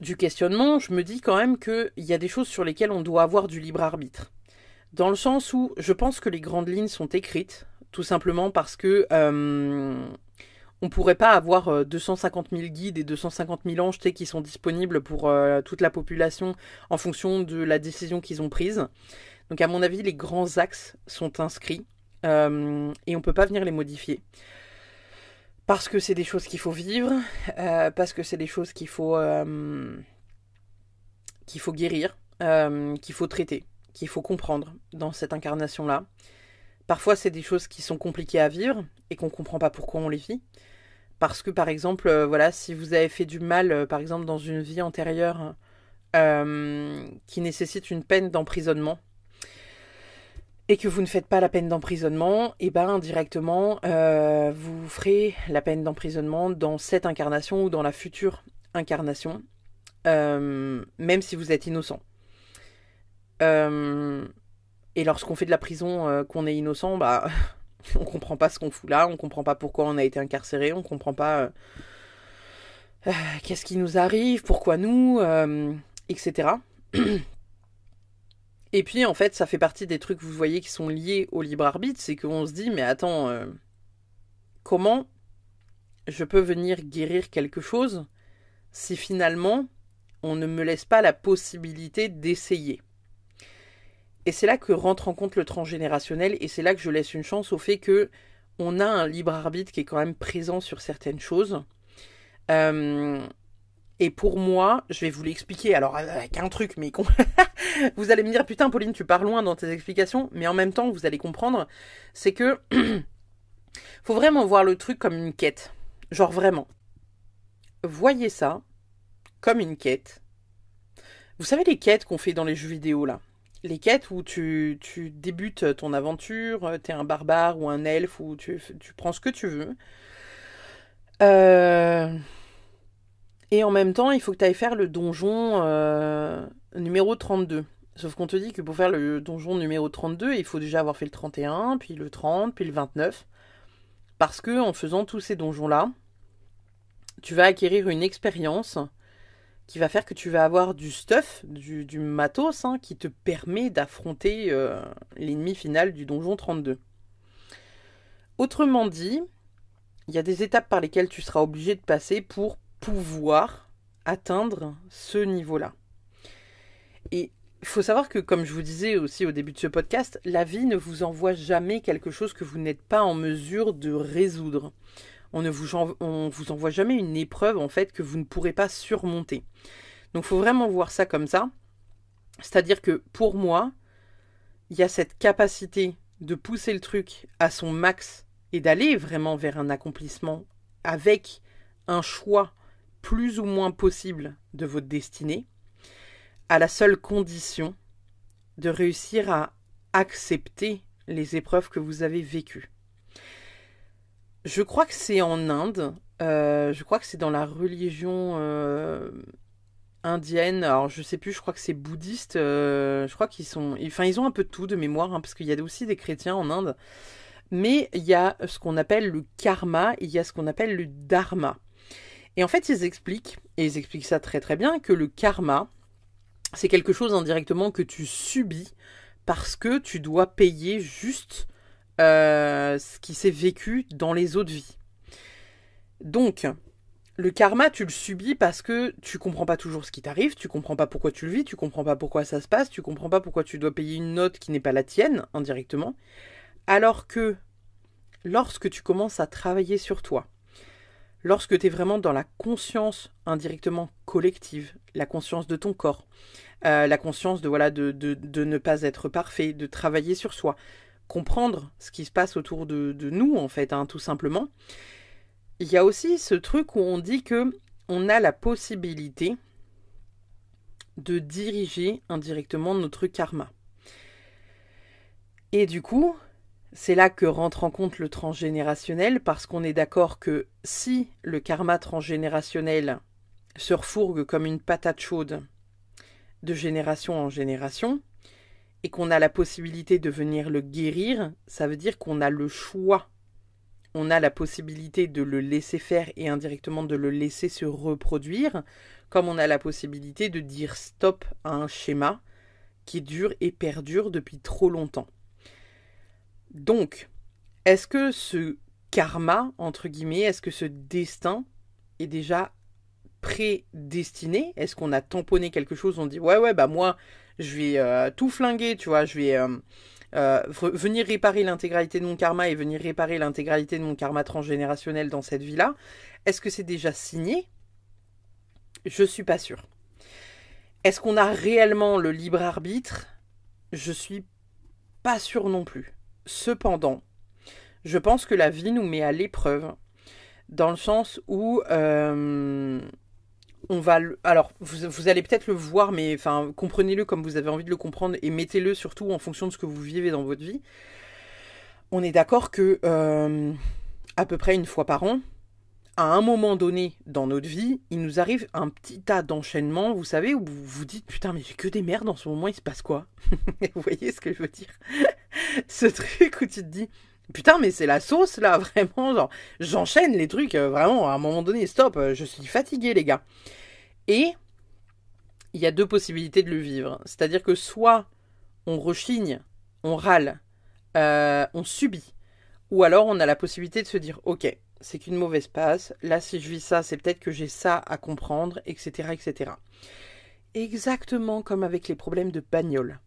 du questionnement, je me dis quand même qu'il y a des choses sur lesquelles on doit avoir du libre arbitre. Dans le sens où je pense que les grandes lignes sont écrites, tout simplement parce que on pourrait pas avoir 250 000 guides et 250 000 anges qui sont disponibles pour toute la population en fonction de la décision qu'ils ont prise. Donc à mon avis, les grands axes sont inscrits et on peut pas venir les modifier. Parce que c'est des choses qu'il faut vivre, parce que c'est des choses qu'il faut guérir, qu'il faut traiter, qu'il faut comprendre dans cette incarnation-là. Parfois, c'est des choses qui sont compliquées à vivre et qu'on ne comprend pas pourquoi on les vit. Parce que, par exemple, si vous avez fait du mal, par exemple, dans une vie antérieure qui nécessite une peine d'emprisonnement, et que vous ne faites pas la peine d'emprisonnement, et ben indirectement, vous ferez la peine d'emprisonnement dans cette incarnation ou dans la future incarnation, même si vous êtes innocent. Et lorsqu'on fait de la prison, qu'on est innocent, bah, on comprend pas ce qu'on fout là, on comprend pas pourquoi on a été incarcéré, on comprend pas qu'est-ce qui nous arrive, pourquoi nous, etc. Et puis en fait, ça fait partie des trucs, vous voyez, qui sont liés au libre arbitre, c'est qu'on se dit, mais attends, comment je peux venir guérir quelque chose si finalement on ne me laisse pas la possibilité d'essayer. Et c'est là que rentre en compte le transgénérationnel, et c'est là que je laisse une chance au fait que on a un libre arbitre qui est quand même présent sur certaines choses. Et pour moi, je vais vous l'expliquer, alors avec un truc, mais vous allez me dire, putain Pauline, tu pars loin dans tes explications, mais en même temps, vous allez comprendre, c'est que faut vraiment voir le truc comme une quête. Genre vraiment. Voyez ça comme une quête. Vous savez les quêtes qu'on fait dans les jeux vidéo là? Les quêtes où tu débutes ton aventure, t'es un barbare ou un elfe, ou tu prends ce que tu veux. Et en même temps, il faut que tu ailles faire le donjon numéro 32. Sauf qu'on te dit que pour faire le donjon numéro 32, il faut déjà avoir fait le 31, puis le 30, puis le 29. Parce que en faisant tous ces donjons-là, tu vas acquérir une expérience qui va faire que tu vas avoir du stuff, du matos, hein, qui te permet d'affronter l'ennemi final du donjon 32. Autrement dit, il y a des étapes par lesquelles tu seras obligé de passer pour pouvoir atteindre ce niveau-là. Et il faut savoir que, comme je vous disais aussi au début de ce podcast, la vie ne vous envoie jamais quelque chose que vous n'êtes pas en mesure de résoudre. On vous envoie jamais une épreuve en fait que vous ne pourrez pas surmonter. Donc il faut vraiment voir ça comme ça. C'est-à-dire que pour moi, il y a cette capacité de pousser le truc à son max et d'aller vraiment vers un accomplissement avec un choix plus ou moins possible de votre destinée, à la seule condition de réussir à accepter les épreuves que vous avez vécues. Je crois que c'est en Inde, je crois que c'est dans la religion indienne, alors je sais plus, je crois que c'est bouddhiste, je crois qu'ils ont un peu de tout de mémoire, hein, parce qu'il y a aussi des chrétiens en Inde, mais il y a ce qu'on appelle le karma, et il y a ce qu'on appelle le dharma. Et en fait, ils expliquent ça très très bien, que le karma, c'est quelque chose indirectement que tu subis parce que tu dois payer juste ce qui s'est vécu dans les autres vies. Donc, le karma, tu le subis parce que tu comprends pas toujours ce qui t'arrive, tu comprends pas pourquoi tu le vis, tu comprends pas pourquoi ça se passe, tu comprends pas pourquoi tu dois payer une note qui n'est pas la tienne, indirectement. Alors que, lorsque tu commences à travailler sur toi, lorsque tu es vraiment dans la conscience indirectement collective, la conscience de ton corps, la conscience de ne pas être parfait, de travailler sur soi, comprendre ce qui se passe autour de nous, en fait, hein, tout simplement. Il y a aussi ce truc où on dit que on a la possibilité de diriger indirectement notre karma. Et du coup, c'est là que rentre en compte le transgénérationnel, parce qu'on est d'accord que si le karma transgénérationnel se refourgue comme une patate chaude de génération en génération, et qu'on a la possibilité de venir le guérir, ça veut dire qu'on a le choix. On a la possibilité de le laisser faire et indirectement de le laisser se reproduire, comme on a la possibilité de dire stop à un schéma qui dure et perdure depuis trop longtemps. Donc, est-ce que ce karma, entre guillemets, est-ce que ce destin est déjà prédestiné? Est-ce qu'on a tamponné quelque chose? On dit ouais, bah moi, je vais tout flinguer, tu vois, je vais venir réparer l'intégralité de mon karma et venir réparer l'intégralité de mon karma transgénérationnel dans cette vie-là. Est-ce que c'est déjà signé? Je suis pas sûre. Est-ce qu'on a réellement le libre arbitre? Je suis pas sûre non plus. Cependant, je pense que la vie nous met à l'épreuve, dans le sens où on va... Alors, vous allez peut-être le voir, mais enfin, comprenez-le comme vous avez envie de le comprendre et mettez-le surtout en fonction de ce que vous vivez dans votre vie. On est d'accord que à peu près une fois par an, à un moment donné dans notre vie, il nous arrive un petit tas d'enchaînements, vous savez, où vous vous dites, putain, mais j'ai que des merdes en ce moment, il se passe quoi? Vous voyez ce que je veux dire? Ce truc où tu te dis, putain, mais c'est la sauce là, vraiment, genre, j'enchaîne les trucs, vraiment, à un moment donné, stop, je suis fatigué, les gars. Et il y a deux possibilités de le vivre. C'est-à-dire que soit on rechigne, on râle, on subit, ou alors on a la possibilité de se dire, ok, c'est qu'une mauvaise passe, là si je vis ça, c'est peut-être que j'ai ça à comprendre, etc., etc. Exactement comme avec les problèmes de bagnole.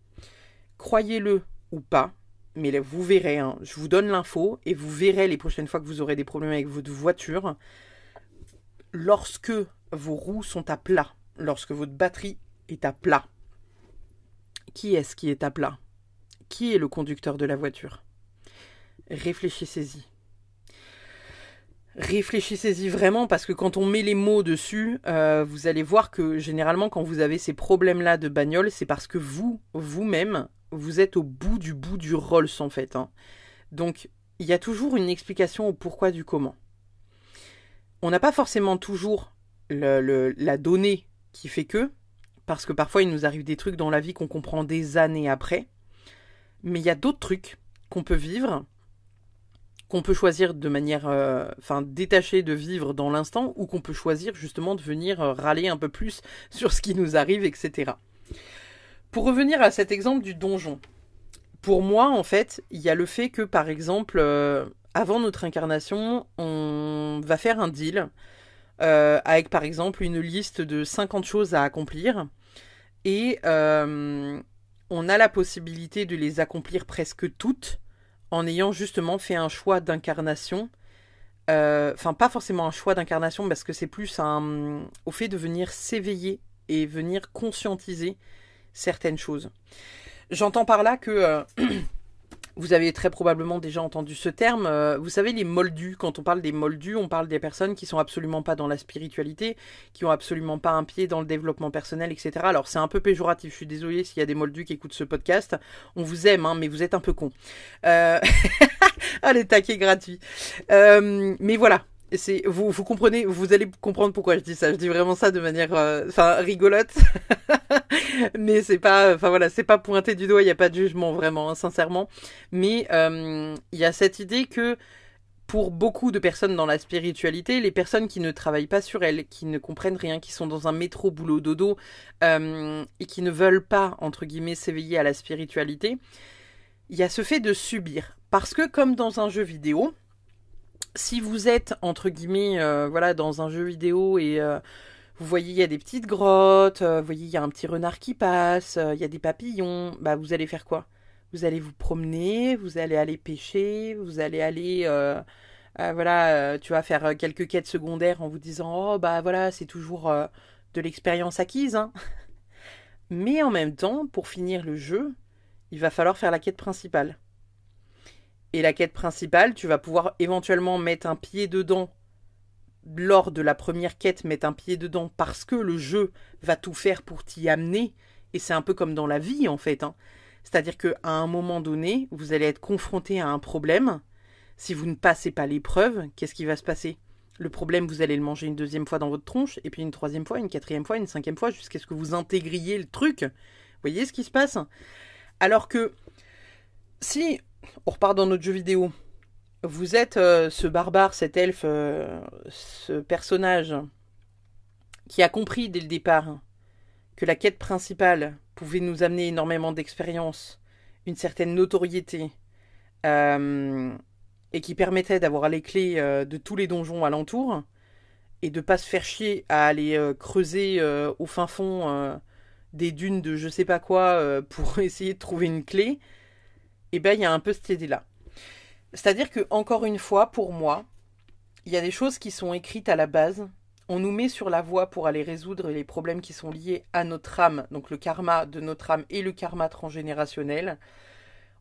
Croyez-le ou pas, mais là, vous verrez, hein, je vous donne l'info, et vous verrez les prochaines fois que vous aurez des problèmes avec votre voiture, lorsque vos roues sont à plat, lorsque votre batterie est à plat, qui est-ce qui est à plat? Qui est le conducteur de la voiture? Réfléchissez-y. Réfléchissez-y vraiment parce que quand on met les mots dessus, vous allez voir que généralement quand vous avez ces problèmes-là de bagnole, c'est parce que vous-même, vous êtes au bout du Rolls en fait. Hein. Donc il y a toujours une explication au pourquoi du comment. On n'a pas forcément toujours la donnée qui fait que, parce que parfois il nous arrive des trucs dans la vie qu'on comprend des années après, mais il y a d'autres trucs qu'on peut vivre, qu'on peut choisir de manière détachée de vivre dans l'instant, ou qu'on peut choisir justement de venir râler un peu plus sur ce qui nous arrive, etc. Pour revenir à cet exemple du donjon, pour moi en fait, il y a le fait que par exemple, avant notre incarnation, on va faire un deal avec par exemple une liste de 50 choses à accomplir, et on a la possibilité de les accomplir presque toutes, en ayant justement fait un choix d'incarnation. Enfin, pas forcément un choix d'incarnation, parce que c'est plus au fait de venir s'éveiller et venir conscientiser certaines choses. J'entends par là que vous avez très probablement déjà entendu ce terme. Vous savez, les moldus, quand on parle des moldus, on parle des personnes qui sont absolument pas dans la spiritualité, qui ont absolument pas un pied dans le développement personnel, etc. Alors, c'est un peu péjoratif. Je suis désolée s'il y a des moldus qui écoutent ce podcast. On vous aime, hein, mais vous êtes un peu cons. Allez, taquet gratuit. Mais voilà. Vous comprenez, vous allez comprendre pourquoi je dis ça. Je dis vraiment ça de manière, rigolote. Mais c'est pas, c'est pas pointé du doigt, il n'y a pas de jugement vraiment, hein, sincèrement. Mais il y a cette idée que pour beaucoup de personnes dans la spiritualité, les personnes qui ne travaillent pas sur elles, qui ne comprennent rien, qui sont dans un métro boulot dodo et qui ne veulent pas, entre guillemets, s'éveiller à la spiritualité, il y a ce fait de subir. Parce que comme dans un jeu vidéo, si vous êtes, entre guillemets, dans un jeu vidéo et vous voyez, il y a des petites grottes, vous voyez, il y a un petit renard qui passe, il y a des papillons, bah vous allez faire quoi? Vous allez vous promener, vous allez aller pêcher, vous allez aller, tu vas faire quelques quêtes secondaires en vous disant, oh bah voilà, c'est toujours de l'expérience acquise, hein. Mais en même temps, pour finir le jeu, il va falloir faire la quête principale. Et la quête principale, tu vas pouvoir éventuellement mettre un pied dedans lors de la première quête, mettre un pied dedans parce que le jeu va tout faire pour t'y amener. Et c'est un peu comme dans la vie en fait. Hein. C'est-à-dire qu'à un moment donné, vous allez être confronté à un problème. Si vous ne passez pas l'épreuve, qu'est-ce qui va se passer? Le problème, vous allez le manger une deuxième fois dans votre tronche, et puis une troisième fois, une quatrième fois, une cinquième fois, jusqu'à ce que vous intégriez le truc. Vous voyez ce qui se passe? Alors que si on repart dans notre jeu vidéo, vous êtes ce barbare, cet elfe, ce personnage qui a compris dès le départ que la quête principale pouvait nous amener énormément d'expérience, une certaine notoriété, et qui permettait d'avoir les clés de tous les donjons alentours, et de pas se faire chier à aller creuser au fin fond des dunes de je sais pas quoi pour essayer de trouver une clé, et ben il y a un peu cette idée-là. C'est-à-dire que, encore une fois, pour moi, il y a des choses qui sont écrites à la base. On nous met sur la voie pour aller résoudre les problèmes qui sont liés à notre âme, donc le karma de notre âme et le karma transgénérationnel.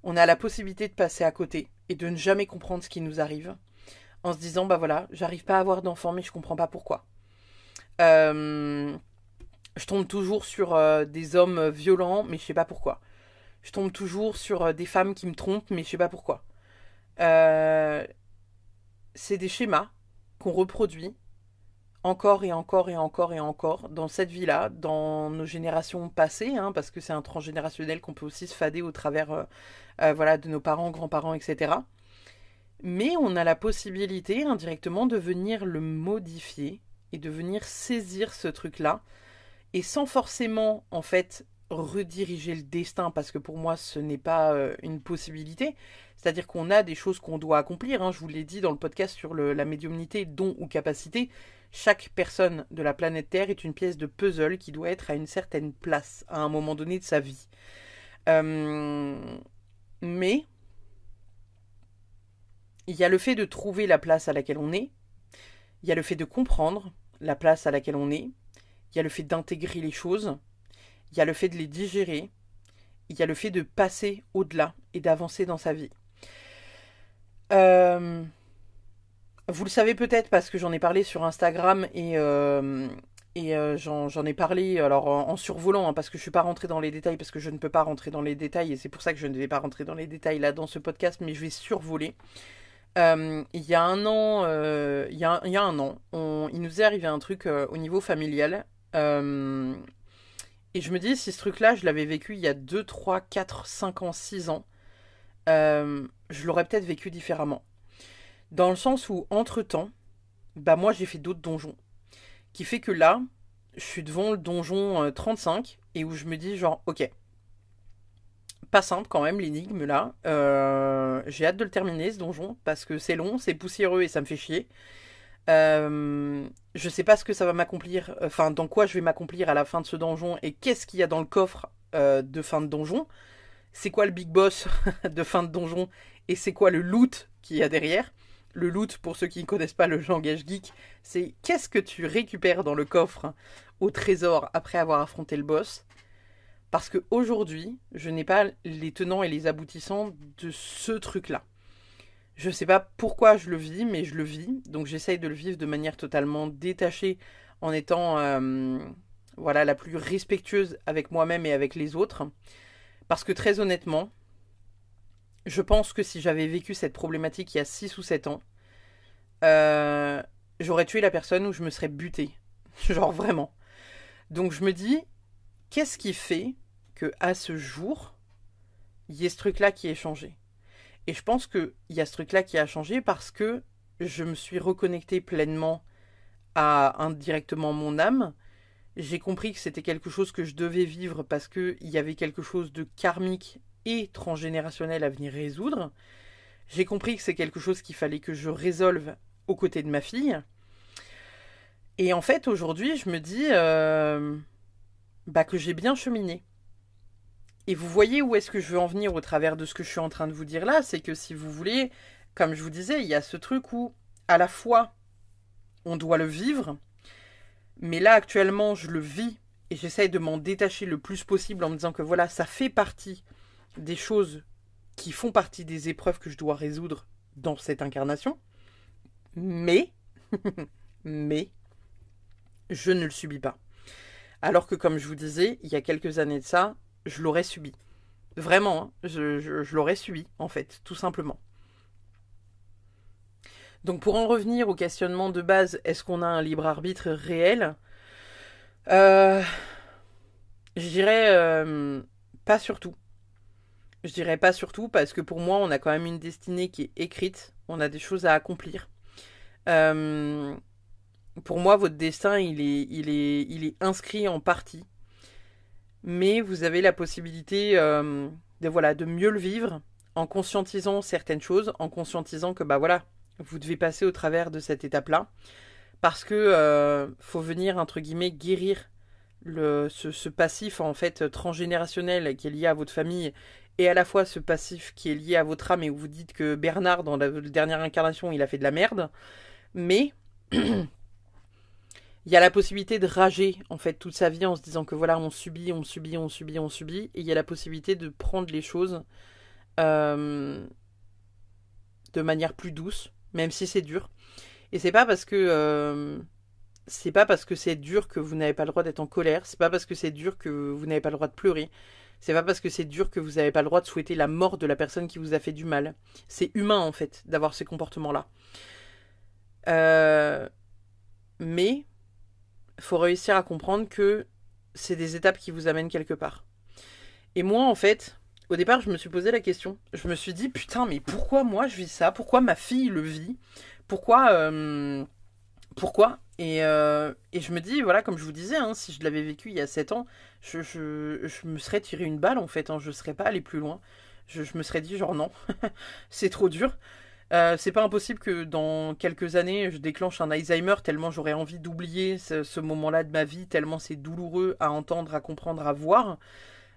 On a la possibilité de passer à côté et de ne jamais comprendre ce qui nous arrive, en se disant, bah voilà, j'arrive pas à avoir d'enfant, mais je comprends pas pourquoi. Je tombe toujours sur des hommes violents, mais je sais pas pourquoi. Je tombe toujours sur des femmes qui me trompent, mais je sais pas pourquoi. C'est des schémas qu'on reproduit encore et encore et encore et encore dans cette vie-là, dans nos générations passées, hein, parce que c'est un transgénérationnel qu'on peut aussi se fader au travers voilà, de nos parents, grands-parents, etc. Mais on a la possibilité indirectement de venir le modifier et de venir saisir ce truc-là, et sans forcément en fait rediriger le destin, parce que pour moi ce n'est pas une possibilité. C'est-à-dire qu'on a des choses qu'on doit accomplir, hein. Je vous l'ai dit dans le podcast sur la médiumnité, don ou capacité. Chaque personne de la planète Terre est une pièce de puzzle qui doit être à une certaine place à un moment donné de sa vie. Mais il y a le fait de trouver la place à laquelle on est, il y a le fait de comprendre la place à laquelle on est, il y a le fait d'intégrer les choses, il y a le fait de les digérer, il y a le fait de passer au-delà et d'avancer dans sa vie. Vous le savez peut-être parce que j'en ai parlé sur Instagram et j'en ai parlé alors en survolant, hein, parce que je ne suis pas rentrée dans les détails, parce que je ne peux pas rentrer dans les détails et c'est pour ça que je ne vais pas rentrer dans les détails là dans ce podcast, mais je vais survoler. Il y a un an, il nous est arrivé un truc au niveau familial. Et je me dis, si ce truc-là, je l'avais vécu il y a 2, 3, 4, 5 ans, 6 ans, je l'aurais peut-être vécu différemment. Dans le sens où, entre-temps, bah moi j'ai fait d'autres donjons. Qui fait que là, je suis devant le donjon 35, et où je me dis genre, ok, pas simple quand même l'énigme là. J'ai hâte de le terminer ce donjon, parce que c'est long, c'est poussiéreux et ça me fait chier. Je sais pas ce que ça va m'accomplir, enfin dans quoi je vais m'accomplir à la fin de ce donjon et qu'est-ce qu'il y a dans le coffre de fin de donjon. C'est quoi le big boss de fin de donjon et c'est quoi le loot qu'il y a derrière. Le loot, pour ceux qui ne connaissent pas le langage geek, c'est qu'est-ce que tu récupères dans le coffre au trésor après avoir affronté le boss. Parce que aujourd'hui, je n'ai pas les tenants et les aboutissants de ce truc-là. Je sais pas pourquoi je le vis, mais je le vis. Donc j'essaye de le vivre de manière totalement détachée, en étant voilà, la plus respectueuse avec moi-même et avec les autres. Parce que très honnêtement, je pense que si j'avais vécu cette problématique il y a 6 ou 7 ans, j'aurais tué la personne ou je me serais buté. Genre vraiment. Donc je me dis, qu'est-ce qui fait que à ce jour, il y ait ce truc-là qui ait changé? Et je pense qu'il y a ce truc-là qui a changé parce que je me suis reconnectée pleinement à indirectement mon âme. J'ai compris que c'était quelque chose que je devais vivre parce qu'il y avait quelque chose de karmique et transgénérationnel à venir résoudre. J'ai compris que c'est quelque chose qu'il fallait que je résolve aux côtés de ma fille. Et en fait, aujourd'hui, je me dis que j'ai bien cheminé. Et vous voyez où est-ce que je veux en venir au travers de ce que je suis en train de vous dire là, c'est que si vous voulez, comme je vous disais, il y a ce truc où à la fois on doit le vivre, mais là actuellement je le vis et j'essaye de m'en détacher le plus possible en me disant que voilà, ça fait partie des choses qui font partie des épreuves que je dois résoudre dans cette incarnation, mais je ne le subis pas. Alors que comme je vous disais, il y a quelques années de ça, je l'aurais subi. Vraiment, hein, je l'aurais subi, en fait, tout simplement. Donc pour en revenir au questionnement de base, est-ce qu'on a un libre arbitre réel? Je dirais pas surtout. Je dirais pas surtout parce que pour moi, on a quand même une destinée qui est écrite. On a des choses à accomplir. Pour moi, votre destin, il est inscrit en partie. Mais vous avez la possibilité de mieux le vivre en conscientisant certaines choses, en conscientisant que vous devez passer au travers de cette étape-là, parce que faut venir entre guillemets guérir ce passif en fait transgénérationnel qui est lié à votre famille et à la fois ce passif qui est lié à votre âme et où vous dites que Bernard dans la dernière incarnation il a fait de la merde, mais il y a la possibilité de rager en fait toute sa vie en se disant que voilà on subit, et il y a la possibilité de prendre les choses de manière plus douce, même si c'est dur. Et c'est pas parce que c'est dur que vous n'avez pas le droit d'être en colère, c'est pas parce que c'est dur que vous n'avez pas le droit de pleurer, c'est pas parce que c'est dur que vous n'avez pas le droit de souhaiter la mort de la personne qui vous a fait du mal. C'est humain en fait d'avoir ces comportements-là. Euh, mais il faut réussir à comprendre que c'est des étapes qui vous amènent quelque part. Et moi, en fait, au départ, je me suis posé la question. Je me suis dit, putain, mais pourquoi moi je vis ça? Pourquoi ma fille le vit? Pourquoi pourquoi et je me dis, voilà, comme je vous disais, hein, si je l'avais vécu il y a 7 ans, je me serais tiré une balle, en fait. Hein, je serais pas allé plus loin. Je me serais dit, genre, non, c'est trop dur. C'est pas impossible que dans quelques années, je déclenche un Alzheimer tellement j'aurais envie d'oublier ce moment-là de ma vie, tellement c'est douloureux à entendre, à comprendre, à voir.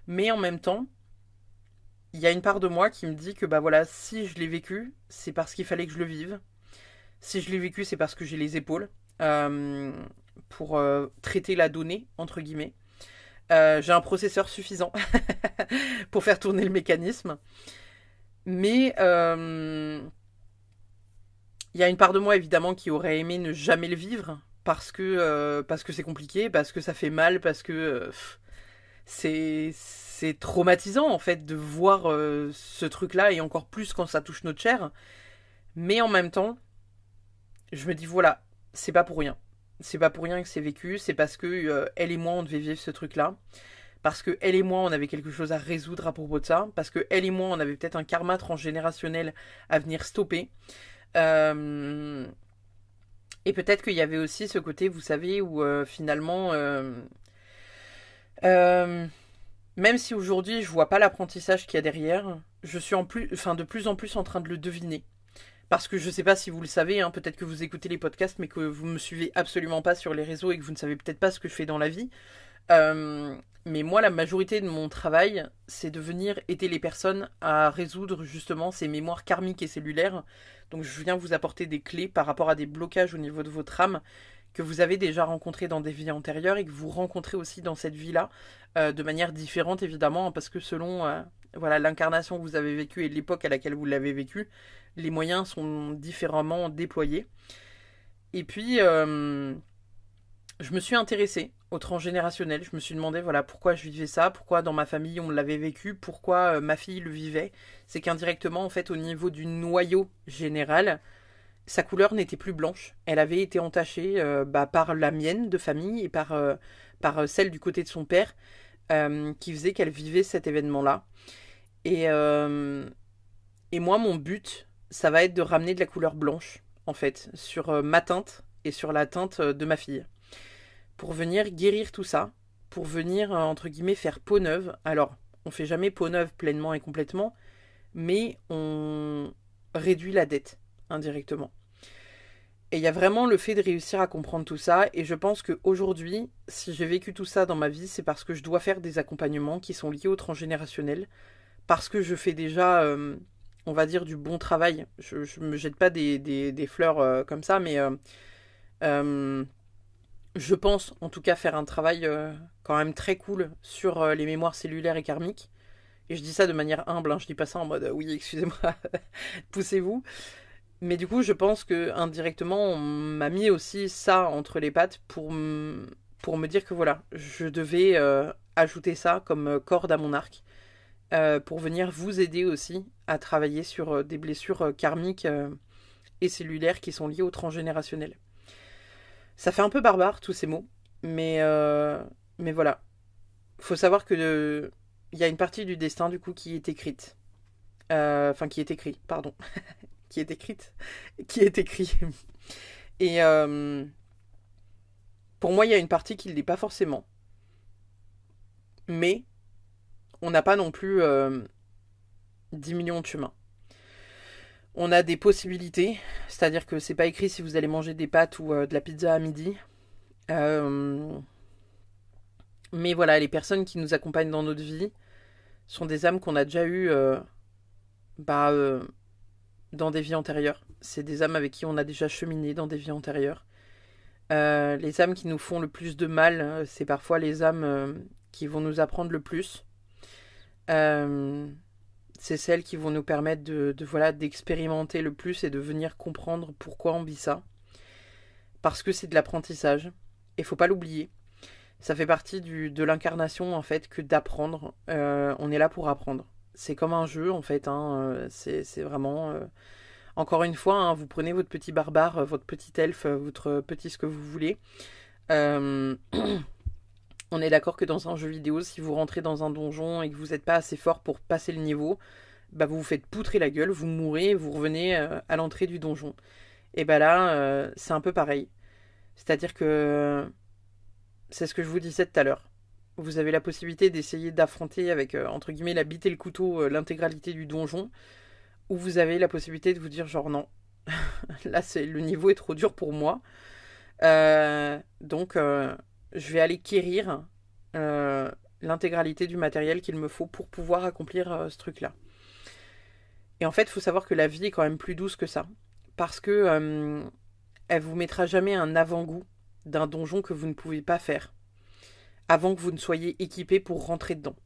Mais en même temps, il y a une part de moi qui me dit que bah voilà, si je l'ai vécu, c'est parce qu'il fallait que je le vive. Si je l'ai vécu, c'est parce que j'ai les épaules euh, pour traiter la donnée, entre guillemets. J'ai un processeur suffisant pour faire tourner le mécanisme. Mais il y a une part de moi, évidemment, qui aurait aimé ne jamais le vivre parce que c'est compliqué, parce que ça fait mal, parce que c'est traumatisant, en fait, de voir ce truc-là, et encore plus quand ça touche notre chair. Mais en même temps, je me dis, voilà, c'est pas pour rien. C'est pas pour rien que c'est vécu, c'est parce que elle et moi, on devait vivre ce truc-là. Parce que elle et moi, on avait quelque chose à résoudre à propos de ça. Parce que elle et moi, on avait peut-être un karma transgénérationnel à venir stopper. Euh, et peut-être qu'il y avait aussi ce côté, vous savez, où finalement, euh, même si aujourd'hui je vois pas l'apprentissage qu'il y a derrière, je suis de plus en plus en train de le deviner. Parce que je sais pas si vous le savez, hein, peut-être que vous écoutez les podcasts, mais que vous me suivez absolument pas sur les réseaux et que vous ne savez peut-être pas ce que je fais dans la vie. Euh, mais moi, la majorité de mon travail, c'est de venir aider les personnes à résoudre justement ces mémoires karmiques et cellulaires. Donc je viens vous apporter des clés par rapport à des blocages au niveau de votre âme que vous avez déjà rencontrés dans des vies antérieures et que vous rencontrez aussi dans cette vie-là, de manière différente évidemment, parce que selon voilà l'incarnation que vous avez vécue et l'époque à laquelle vous l'avez vécue, les moyens sont différemment déployés. Et puis, je me suis intéressée au transgénérationnel. Je me suis demandé voilà pourquoi je vivais ça, pourquoi dans ma famille on l'avait vécu, pourquoi ma fille le vivait. C'est qu'indirectement en fait au niveau du noyau général, sa couleur n'était plus blanche. Elle avait été entachée par la mienne de famille et par celle du côté de son père, qui faisait qu'elle vivait cet événement-là. Et, euh, et moi mon but, ça va être de ramener de la couleur blanche en fait sur ma teinte et sur la teinte de ma fille pour venir guérir tout ça, pour venir, entre guillemets, faire peau neuve. Alors, on fait jamais peau neuve pleinement et complètement, mais on réduit la dette indirectement. Et il y a vraiment le fait de réussir à comprendre tout ça, et je pense qu'aujourd'hui, si j'ai vécu tout ça dans ma vie, c'est parce que je dois faire des accompagnements qui sont liés au transgénérationnel, parce que je fais déjà, on va dire, du bon travail. Je me jette pas des fleurs comme ça, mais euh, je pense en tout cas faire un travail quand même très cool sur les mémoires cellulaires et karmiques. Et je dis ça de manière humble, hein, je dis pas ça en mode oui, excusez-moi, poussez-vous. Mais du coup, je pense que indirectement, on m'a mis aussi ça entre les pattes pour me dire que voilà, je devais ajouter ça comme corde à mon arc pour venir vous aider aussi à travailler sur des blessures karmiques et cellulaires qui sont liées au transgénérationnel. Ça fait un peu barbare tous ces mots, mais voilà. Faut savoir que il y a une partie du destin du coup qui est écrite. Enfin, qui est écrit, pardon. Qui est écrite. Qui est écrit. Et pour moi, il y a une partie qui ne l'est pas forcément. Mais on n'a pas non plus 10 millions de chemins. On a des possibilités, c'est-à-dire que c'est pas écrit si vous allez manger des pâtes ou de la pizza à midi. Euh, Mais voilà, les personnes qui nous accompagnent dans notre vie sont des âmes qu'on a déjà eues bah, dans des vies antérieures. C'est des âmes avec qui on a déjà cheminé dans des vies antérieures. Les âmes qui nous font le plus de mal, c'est parfois les âmes qui vont nous apprendre le plus. Euh, c'est celles qui vont nous permettre voilà, d'expérimenter le plus et de venir comprendre pourquoi on vit ça. Parce que c'est de l'apprentissage. Et faut pas l'oublier. Ça fait partie de l'incarnation en fait que d'apprendre. On est là pour apprendre. C'est comme un jeu en fait. Hein, c'est vraiment Encore une fois, hein, vous prenez votre petit barbare, votre petit elfe, votre petit ce que vous voulez. Euh, On est d'accord que dans un jeu vidéo, si vous rentrez dans un donjon et que vous n'êtes pas assez fort pour passer le niveau, bah vous vous faites poutrer la gueule, vous mourrez, vous revenez à l'entrée du donjon. Et bah là, c'est un peu pareil. C'est-à-dire que c'est ce que je vous disais tout à l'heure. Vous avez la possibilité d'essayer d'affronter avec, entre guillemets, la bite et le couteau, l'intégralité du donjon, ou vous avez la possibilité de vous dire genre non, là le niveau est trop dur pour moi. Donc je vais aller quérir euh, l'intégralité du matériel qu'il me faut pour pouvoir accomplir ce truc-là. Et en fait, il faut savoir que la vie est quand même plus douce que ça. Parce que elle vous mettra jamais un avant-goût d'un donjon que vous ne pouvez pas faire avant que vous ne soyez équipé pour rentrer dedans.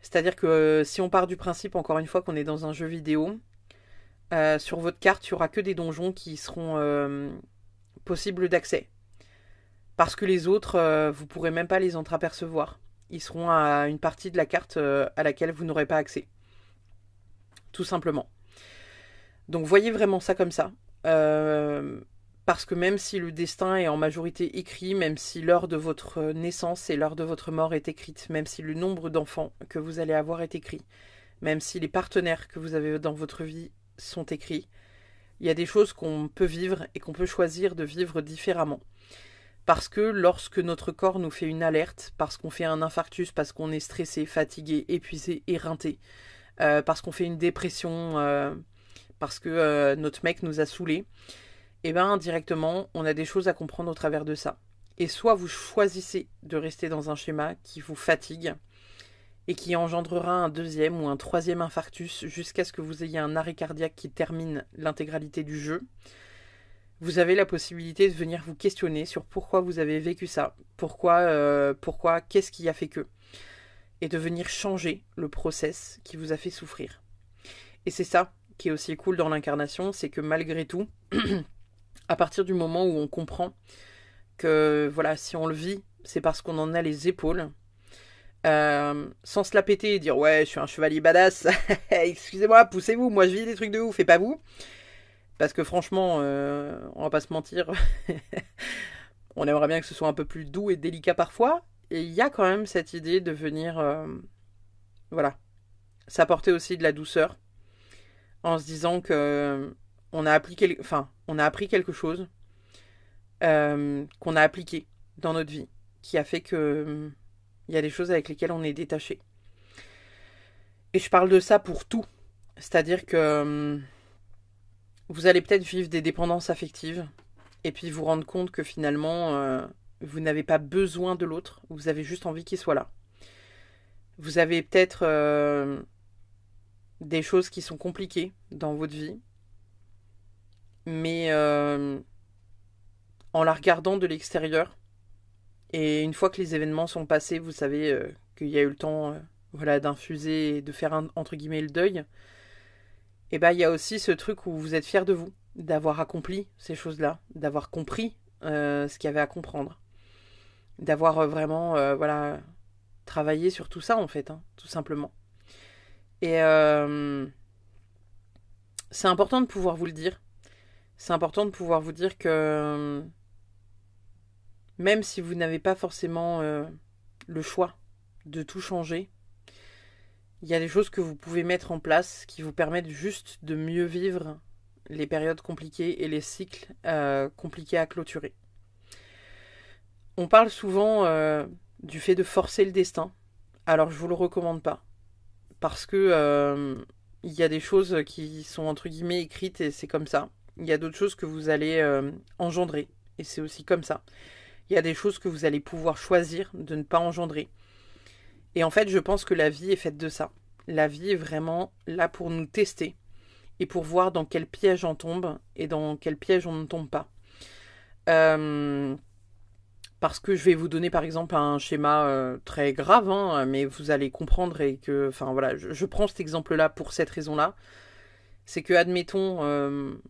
C'est-à-dire que si on part du principe, encore une fois, qu'on est dans un jeu vidéo, sur votre carte, il n'y aura que des donjons qui seront possibles d'accès. Parce que les autres, vous ne pourrez même pas les entreapercevoir. Ils seront à une partie de la carte à laquelle vous n'aurez pas accès. Tout simplement. Donc voyez vraiment ça comme ça. Parce que même si le destin est en majorité écrit, même si l'heure de votre naissance et l'heure de votre mort est écrite, même si le nombre d'enfants que vous allez avoir est écrit, même si les partenaires que vous avez dans votre vie sont écrits, il y a des choses qu'on peut vivre et qu'on peut choisir de vivre différemment. Parce que lorsque notre corps nous fait une alerte, parce qu'on fait un infarctus, parce qu'on est stressé, fatigué, épuisé, éreinté, parce qu'on fait une dépression, parce que notre mec nous a saoulés, et bien indirectement, on a des choses à comprendre au travers de ça. Et soit vous choisissez de rester dans un schéma qui vous fatigue et qui engendrera un deuxième ou un troisième infarctus jusqu'à ce que vous ayez un arrêt cardiaque qui termine l'intégralité du jeu. Vous avez la possibilité de venir vous questionner sur pourquoi vous avez vécu ça, pourquoi, qu'est-ce qui a fait que, et de venir changer le process qui vous a fait souffrir. Et c'est ça qui est aussi cool dans l'incarnation, c'est que malgré tout, à partir du moment où on comprend que voilà, si on le vit, c'est parce qu'on en a les épaules, sans se la péter et dire ouais, je suis un chevalier badass, excusez-moi, poussez-vous, moi je vis des trucs de ouf et pas vous. Parce que franchement, on va pas se mentir, on aimerait bien que ce soit un peu plus doux et délicat parfois. Et il y a quand même cette idée de venir, voilà, s'apporter aussi de la douceur en se disant que on a appris quelque chose qu'on a appliqué dans notre vie, qui a fait que il y a des choses avec lesquelles on est détaché. Et je parle de ça pour tout, c'est-à-dire que vous allez peut-être vivre des dépendances affectives et puis vous rendre compte que finalement vous n'avez pas besoin de l'autre, vous avez juste envie qu'il soit là. Vous avez peut-être des choses qui sont compliquées dans votre vie, mais en la regardant de l'extérieur, et une fois que les événements sont passés, vous savez qu'il y a eu le temps voilà, d'infuser et de faire entre guillemets le deuil, et ben il y a aussi ce truc où vous êtes fier de vous, d'avoir accompli ces choses-là, d'avoir compris ce qu'il y avait à comprendre, d'avoir vraiment voilà, travaillé sur tout ça en fait, hein, tout simplement. Et c'est important de pouvoir vous le dire. C'est important de pouvoir vous dire que même si vous n'avez pas forcément le choix de tout changer, il y a des choses que vous pouvez mettre en place qui vous permettent juste de mieux vivre les périodes compliquées et les cycles compliqués à clôturer. On parle souvent du fait de forcer le destin. Alors je vous le recommande pas. Parce que il y a des choses qui sont entre guillemets écrites et c'est comme ça. Il y a d'autres choses que vous allez engendrer et c'est aussi comme ça. Il y a des choses que vous allez pouvoir choisir de ne pas engendrer. Et en fait, je pense que la vie est faite de ça. La vie est vraiment là pour nous tester et pour voir dans quel piège on tombe et dans quel piège on ne tombe pas. Parce que je vais vous donner par exemple un schéma très grave, hein, mais vous allez comprendre et que, enfin voilà, je prends cet exemple-là pour cette raison-là. C'est que, admettons,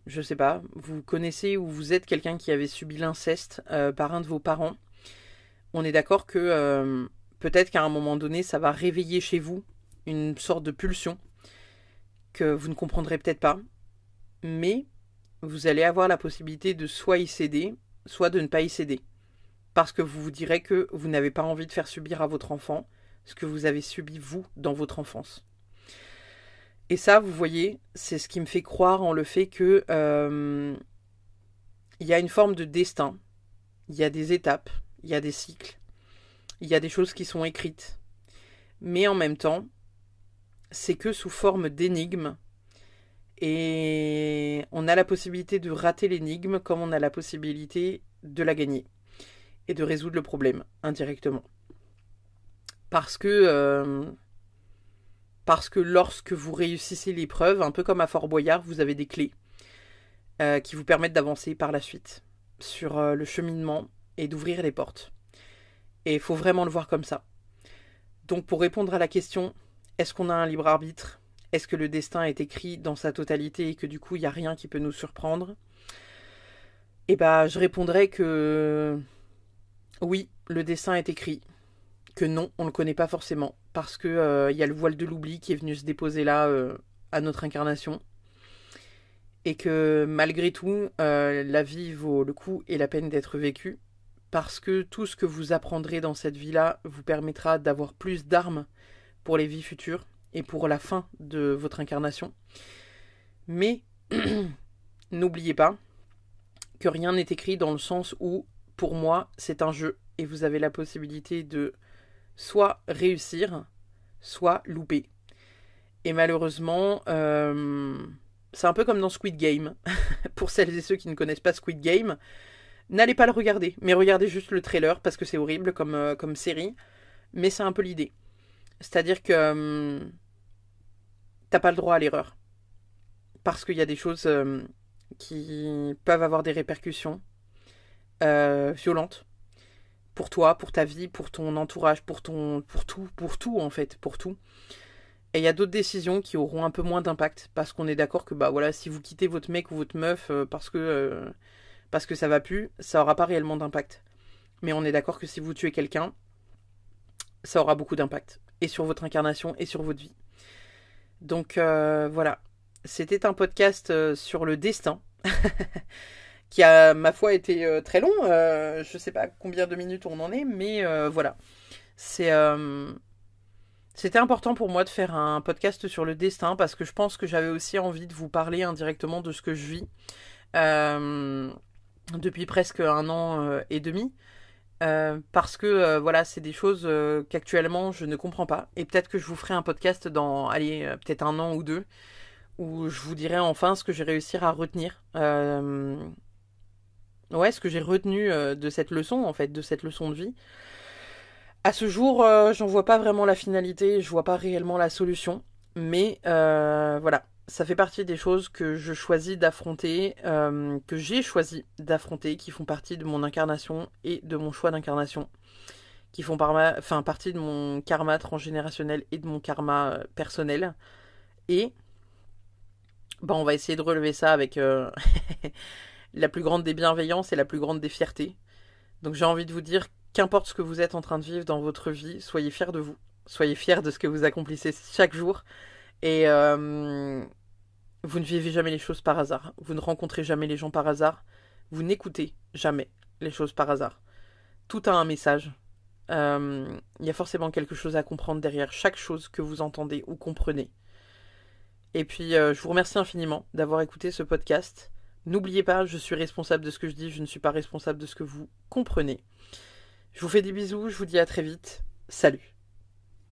je sais pas, vous connaissez ou vous êtes quelqu'un qui avait subi l'inceste par un de vos parents. On est d'accord que peut-être qu'à un moment donné, ça va réveiller chez vous une sorte de pulsion que vous ne comprendrez peut-être pas. mais vous allez avoir la possibilité de soit y céder, soit de ne pas y céder. Parce que vous vous direz que vous n'avez pas envie de faire subir à votre enfant ce que vous avez subi vous dans votre enfance. Et ça, vous voyez, c'est ce qui me fait croire en le fait que il y a une forme de destin, il y a des étapes, il y a des cycles, il y a des choses qui sont écrites. Mais en même temps, c'est que sous forme d'énigmes. Et on a la possibilité de rater l'énigme comme on a la possibilité de la gagner. Et de résoudre le problème indirectement. Parce que lorsque vous réussissez l'épreuve, un peu comme à Fort Boyard, vous avez des clés qui vous permettent d'avancer par la suite sur le cheminement et d'ouvrir les portes. Et il faut vraiment le voir comme ça. Donc pour répondre à la question, est-ce qu'on a un libre arbitre ? Est-ce que le destin est écrit dans sa totalité et que du coup il n'y a rien qui peut nous surprendre ? Eh ben je répondrais que oui, le destin est écrit. Que non, on ne le connaît pas forcément. Parce que y a le voile de l'oubli qui est venu se déposer là à notre incarnation. Et que malgré tout, la vie vaut le coup et la peine d'être vécue. Parce que tout ce que vous apprendrez dans cette vie-là vous permettra d'avoir plus d'armes pour les vies futures et pour la fin de votre incarnation. Mais n'oubliez pas que rien n'est écrit dans le sens où, pour moi, c'est un jeu et vous avez la possibilité de soit réussir, soit louper. Et malheureusement, c'est un peu comme dans Squid Game. Pour celles et ceux qui ne connaissent pas Squid Game, n'allez pas le regarder, mais regardez juste le trailer parce que c'est horrible comme série. Mais c'est un peu l'idée. C'est-à-dire que t'as pas le droit à l'erreur. Parce qu'il y a des choses qui peuvent avoir des répercussions violentes. Pour toi, pour ta vie, pour ton entourage, pour tout en fait, pour tout. Et il y a d'autres décisions qui auront un peu moins d'impact. Parce qu'on est d'accord que bah voilà, si vous quittez votre mec ou votre meuf parce que ça va plus, ça aura pas réellement d'impact. Mais on est d'accord que si vous tuez quelqu'un, ça aura beaucoup d'impact. Et sur votre incarnation et sur votre vie. Donc voilà. C'était un podcast sur le destin. Qui a, ma foi, été très long. Je sais pas combien de minutes on en est, mais voilà. C'était important pour moi de faire un podcast sur le destin parce que je pense que j'avais aussi envie de vous parler indirectement de ce que je vis depuis presque 1 an et demi. Parce que voilà, c'est des choses qu'actuellement je ne comprends pas. Et peut-être que je vous ferai un podcast dans, allez, peut-être 1 an ou 2, où je vous dirai enfin ce que j'ai réussi à retenir. Ouais, ce que j'ai retenu de cette leçon, en fait, de cette leçon de vie. À ce jour, j'en vois pas vraiment la finalité, je vois pas réellement la solution. Mais voilà, ça fait partie des choses que je choisis d'affronter, que j'ai choisi d'affronter, qui font partie de mon incarnation et de mon choix d'incarnation, qui font partie de mon karma transgénérationnel et de mon karma personnel. Et bah, on va essayer de relever ça avec la plus grande des bienveillances et la plus grande des fiertés. Donc j'ai envie de vous dire, qu'importe ce que vous êtes en train de vivre dans votre vie, soyez fiers de vous. Soyez fiers de ce que vous accomplissez chaque jour. Et vous ne vivez jamais les choses par hasard. Vous ne rencontrez jamais les gens par hasard. Vous n'écoutez jamais les choses par hasard. Tout a un message. Il y a forcément quelque chose à comprendre derrière chaque chose que vous entendez ou comprenez. Et puis, je vous remercie infiniment d'avoir écouté ce podcast. N'oubliez pas, je suis responsable de ce que je dis, je ne suis pas responsable de ce que vous comprenez. Je vous fais des bisous, je vous dis à très vite. Salut!